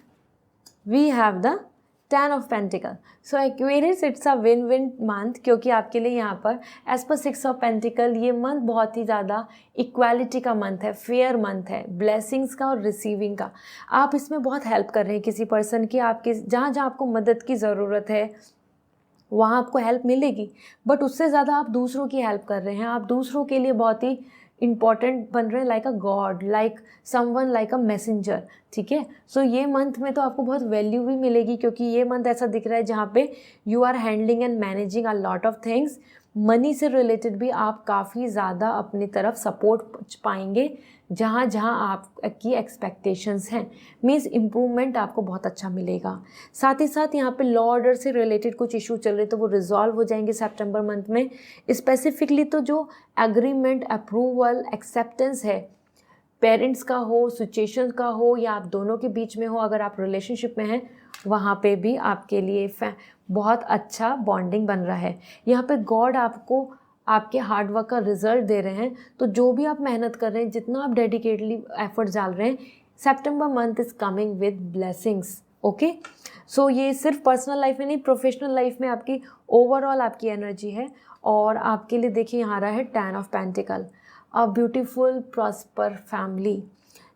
[SPEAKER 1] we have the 10 of pentacle. So Aquarius, it's a win win month क्योंकि आपके लिए यहाँ पर एज पर 6 ऑफ पेंटिकल ये मंथ बहुत ही ज़्यादा इक्वालिटी का मंथ है, फेयर मंथ है, ब्लेसिंग्स का और रिसीविंग का। आप इसमें बहुत हेल्प कर रहे हैं किसी पर्सन की, आपके जहाँ जहाँ आपको मदद की ज़रूरत है वहाँ आपको हेल्प मिलेगी, बट उससे ज़्यादा आप दूसरों की हेल्प कर रहे हैं। आप दूसरों के लिए बहुत ही इम्पॉर्टेंट बन रहे हैं, like a God, like someone, like a messenger. ठीक है, सो ये मंथ में तो आपको बहुत वैल्यू भी मिलेगी क्योंकि ये मंथ ऐसा दिख रहा है जहाँ पे you are handling and managing a lot of things. Money से रिलेटेड भी आप काफ़ी ज़्यादा अपनी तरफ सपोर्ट पाएंगे जहाँ जहाँ आपकी एक्सपेक्टेशंस हैं, मीन्स इम्प्रूवमेंट आपको बहुत अच्छा मिलेगा। साथ ही साथ यहाँ पे लॉ ऑर्डर से रिलेटेड कुछ इशू चल रहे तो वो रिजॉल्व हो जाएंगे सितंबर मंथ में। स्पेसिफिकली तो जो एग्रीमेंट, अप्रूवल, एक्सेप्टेंस है, पेरेंट्स का हो, सिचुएशन का हो या आप दोनों के बीच में हो, अगर आप रिलेशनशिप में हैं वहाँ पे भी आपके लिए बहुत अच्छा बॉन्डिंग बन रहा है। यहाँ पे गॉड आपको आपके हार्डवर्क का रिजल्ट दे रहे हैं। तो जो भी आप मेहनत कर रहे हैं, जितना आप डेडिकेटली एफर्ट डाल रहे हैं, September month is coming with blessings. Okay, so ये सिर्फ पर्सनल लाइफ में नहीं, प्रोफेशनल लाइफ में आपकी ओवरऑल आपकी एनर्जी है। और आपके लिए देखिए यहाँ आ रहा है 10 of pentacle, a beautiful prosper family.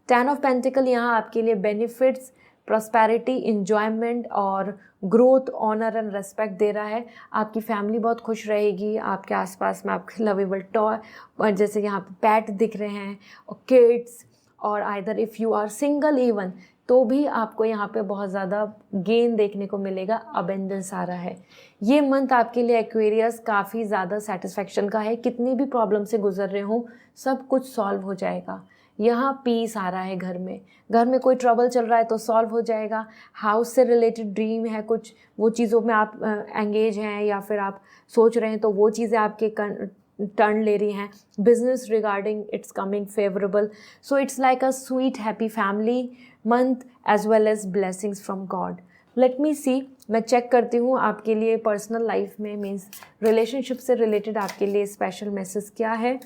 [SPEAKER 1] 10 of pentacle यहाँ आपके लिए बेनिफिट्स, प्रॉस्पेरिटी, इंजॉयमेंट और ग्रोथ, ऑनर एंड रेस्पेक्ट दे रहा है। आपकी फैमिली बहुत खुश रहेगी, आपके आसपास में आपके लवेबल टॉय और जैसे यहाँ पे पैट दिख रहे हैं और किड्स, और either if you are single even तो भी आपको यहाँ पे बहुत ज़्यादा गेन देखने को मिलेगा, अबेंडेंस आ रहा है। ये मंथ आपके लिए एक्वेरियस काफ़ी ज़्यादा सेटिस्फैक्शन का है। कितनी भी प्रॉब्लम से गुजर रहे हो सब कुछ सॉल्व हो जाएगा। यहाँ पीस आ रहा है, घर में कोई ट्रबल चल रहा है तो सॉल्व हो जाएगा। हाउस से रिलेटेड ड्रीम है कुछ, वो चीज़ों में आप एंगेज हैं या फिर आप सोच रहे हैं तो वो चीज़ें आपके टर्न ले रही हैं। Business regarding it's coming favourable, so it's like a sweet happy family month as well as blessings from God. Let me see, मैं चेक करती हूँ आपके लिए पर्सनल लाइफ में मीन्स रिलेशनशिप से रिलेटेड आपके लिए स्पेशल मैसेज क्या है।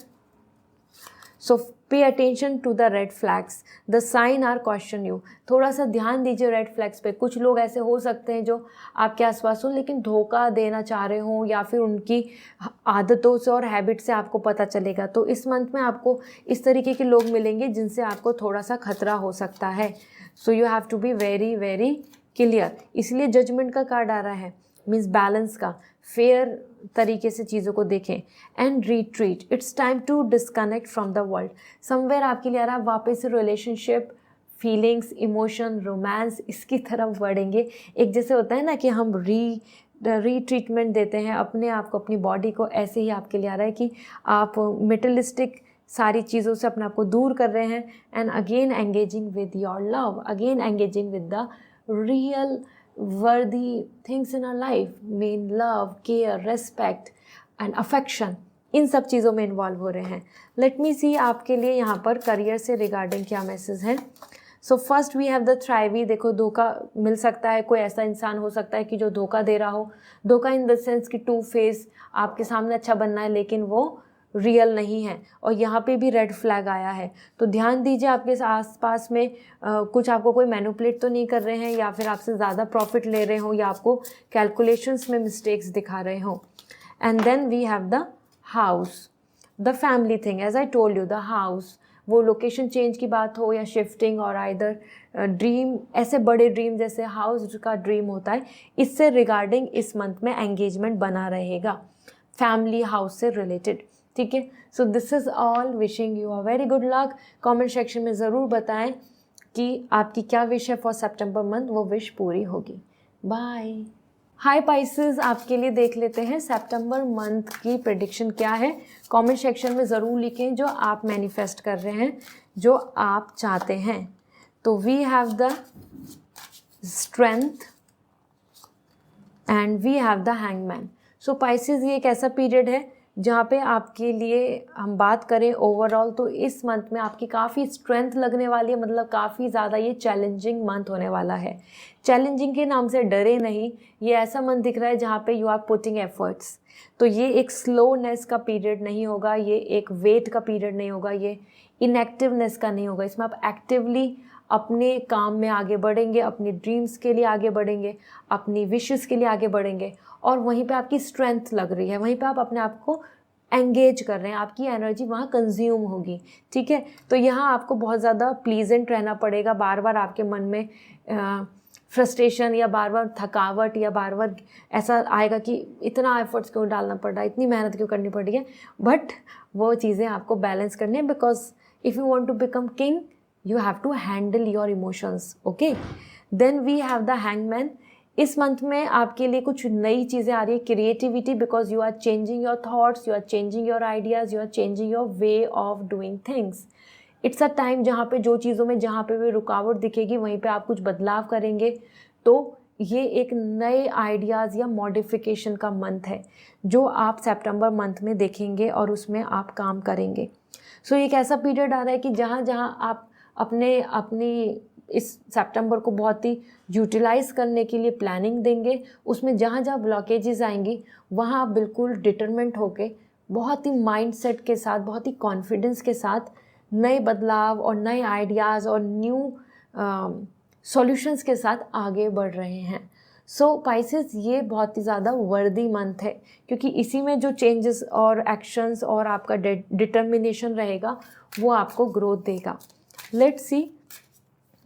[SPEAKER 1] So pay attention to the red flags, the sign are question you. थोड़ा सा ध्यान दीजिए रेड फ्लैग्स पे। कुछ लोग ऐसे हो सकते हैं जो आपके आसपास हो लेकिन धोखा देना चाह रहे हों, या फिर उनकी आदतों से और हैबिट से आपको पता चलेगा। तो इस मंथ में आपको इस तरीके के लोग मिलेंगे जिनसे आपको थोड़ा सा खतरा हो सकता है। So you have to be very very clear. इसलिए जजमेंट का कार्ड आ रहा है, मीन्स बैलेंस का, फेयर तरीके से चीज़ों को देखें। And retreat, it's time to disconnect from the world. Somewhere आपके लिए आ रहा है वापस से रिलेशनशिप, फीलिंग्स, इमोशन, रोमांस, इसकी तरफ बढ़ेंगे। एक जैसे होता है ना कि हम रीट्रीटमेंट देते हैं अपने आप को, अपनी बॉडी को, ऐसे ही आपके लिए आ रहा है कि आप मेटलिस्टिक सारी चीज़ों से अपने आप को दूर कर रहे हैं and again engaging with your love, again engaging with the real worthy things in our life, mean love, care, respect and affection, इन सब चीज़ों में इन्वॉल्व हो रहे हैं। लेट मी सी आपके लिए यहाँ पर करियर से रिगार्डिंग क्या मैसेज है। So first we have the thrive. देखो धोखा मिल सकता है, कोई ऐसा इंसान हो सकता है कि जो धोखा दे रहा हो। धोखा इन द सेंस कि टू फेस, आपके सामने अच्छा बनना है लेकिन वो रियल नहीं है। और यहाँ पे भी रेड फ्लैग आया है, तो ध्यान दीजिए आपके आसपास में कुछ आपको कोई मैनिपुलेट तो नहीं कर रहे हैं या फिर आपसे ज़्यादा प्रॉफिट ले रहे हो या आपको कैलकुलेशंस में मिस्टेक्स दिखा रहे हो। And then we have the house, the family thing, as I told you the house, वो लोकेशन चेंज की बात हो या शिफ्टिंग और आइदर ड्रीम, ऐसे बड़े ड्रीम जैसे हाउस का ड्रीम होता है, इससे रिगार्डिंग इस मंथ में एंगेजमेंट बना रहेगा फैमिली हाउस से रिलेटेड। ठीक है, so this is all, wishing you a very good luck. Comment section में ज़रूर बताएं कि आपकी क्या विश है फॉर सितंबर मंथ, वो विश पूरी होगी। बाय। हाय पाइसेस, आपके लिए देख लेते हैं सितंबर मंथ की प्रेडिक्शन क्या है। कमेंट सेक्शन में ज़रूर लिखें जो आप मैनिफेस्ट कर रहे हैं, जो आप चाहते हैं। तो we have the strength and we have the hangman. So Pisces, ये एक ऐसा पीरियड है जहाँ पे आपके लिए हम बात करें ओवरऑल तो इस मंथ में आपकी काफ़ी स्ट्रेंथ लगने वाली है, मतलब काफ़ी ज़्यादा ये चैलेंजिंग मंथ होने वाला है। चैलेंजिंग के नाम से डरे नहीं, ये ऐसा मंथ दिख रहा है जहाँ पे यू आर पुटिंग एफर्ट्स। तो ये एक स्लोनेस का पीरियड नहीं होगा, ये एक वेट का पीरियड नहीं होगा, ये इनएक्टिवनेस का नहीं होगा। इसमें आप एक्टिवली अपने काम में आगे बढ़ेंगे, अपनी ड्रीम्स के लिए आगे बढ़ेंगे, अपनी विशेस के लिए आगे बढ़ेंगे और वहीं पे आपकी स्ट्रेंथ लग रही है, वहीं पे आप अपने आप को एंगेज कर रहे हैं, आपकी एनर्जी वहाँ कंज्यूम होगी। ठीक है, तो यहाँ आपको बहुत ज़्यादा प्लीजेंट रहना पड़ेगा। बार बार आपके मन में फ्रस्ट्रेशन या बार बार थकावट या बार बार ऐसा आएगा कि इतना एफर्ट्स क्यों डालना पड़ रहा है, इतनी मेहनत क्यों करनी पड़ रही है, बट वो चीज़ें आपको बैलेंस करनी है। Because if you want to become king you have to handle your emotions, okay? Then we have the hangman। इस मंथ में आपके लिए कुछ नई चीज़ें आ रही है, creativity, because you are changing your thoughts, you are changing your ideas, you are changing your way of doing things. It's a time जहाँ पे जो चीज़ों में जहाँ पे भी रुकावट दिखेगी वहीं पे आप कुछ बदलाव करेंगे। तो ये एक नए आइडियाज़ या मॉडिफिकेशन का मंथ है जो आप सितंबर मंथ में देखेंगे और उसमें आप काम करेंगे। सो एक ऐसा पीरियड आ रहा है कि जहाँ जहाँ आप अपनी इस सितंबर को बहुत ही यूटिलाइज़ करने के लिए प्लानिंग देंगे, उसमें जहाँ जहाँ ब्लॉकेजेस आएंगी वहाँ आप बिल्कुल डिटरमेंट होके बहुत ही माइंडसेट के साथ, बहुत ही कॉन्फिडेंस के साथ नए बदलाव और नए आइडियाज़ और न्यू सॉल्यूशंस के साथ आगे बढ़ रहे हैं। सो पाइसेस ये बहुत ही ज़्यादा वर्दी मंथ है, क्योंकि इसी में जो चेंजेस और एक्शंस और आपका डिटर्मिनेशन रहेगा वो आपको ग्रोथ देगा। लेट्स सी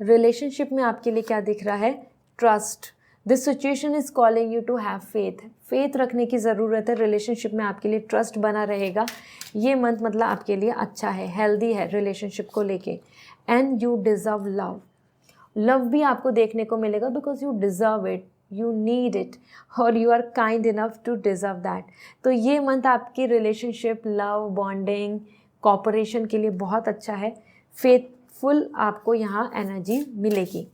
[SPEAKER 1] रिलेशनशिप में आपके लिए क्या दिख रहा है। Trust, this situation is calling you to have faith. Faith रखने की ज़रूरत है, रिलेशनशिप में आपके लिए ट्रस्ट बना रहेगा। ये मंथ मतलब आपके लिए अच्छा है, हेल्दी है रिलेशनशिप को लेके। And you deserve love, love भी आपको देखने को मिलेगा because you deserve it, you need it, और you are kind enough to deserve that. तो ये मंथ आपकी रिलेशनशिप, लव, बॉन्डिंग, कॉपरेशन के लिए बहुत अच्छा है। फेथफुल आपको यहाँ एनर्जी मिलेगी।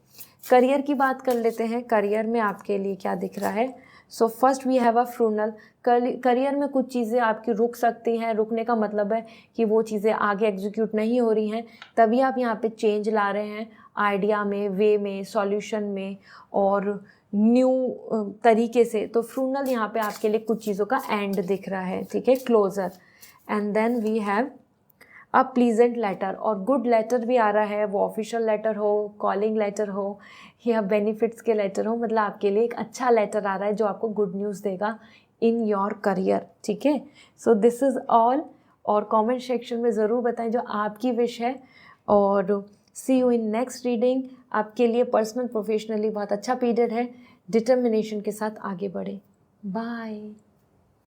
[SPEAKER 1] करियर की बात कर लेते हैं, करियर में आपके लिए क्या दिख रहा है। So first we have a funeral. Career में कुछ चीज़ें आपकी रुक सकती हैं, रुकने का मतलब है कि वो चीज़ें आगे एग्जीक्यूट नहीं हो रही हैं, तभी आप यहाँ पे चेंज ला रहे हैं आइडिया में, वे में, सॉल्यूशन में और न्यू तरीके से। तो फ्रूनल यहाँ पे आपके लिए कुछ चीज़ों का एंड दिख रहा है, ठीक है, closure. And then we have a pleasant letter, और गुड लेटर भी आ रहा है, वो ऑफिशियल लेटर हो, कॉलिंग लेटर हो या बेनिफिट्स के लेटर हो, मतलब आपके लिए एक अच्छा लेटर आ रहा है जो आपको गुड न्यूज़ देगा इन योर करियर, ठीक है। सो दिस इज़ ऑल, और कमेंट सेक्शन में ज़रूर बताएं जो आपकी विश है, और सी यू इन नेक्स्ट रीडिंग। आपके लिए पर्सनल प्रोफेशनली बहुत अच्छा पीरियड है, डिटर्मिनेशन के साथ आगे बढ़े। बाय।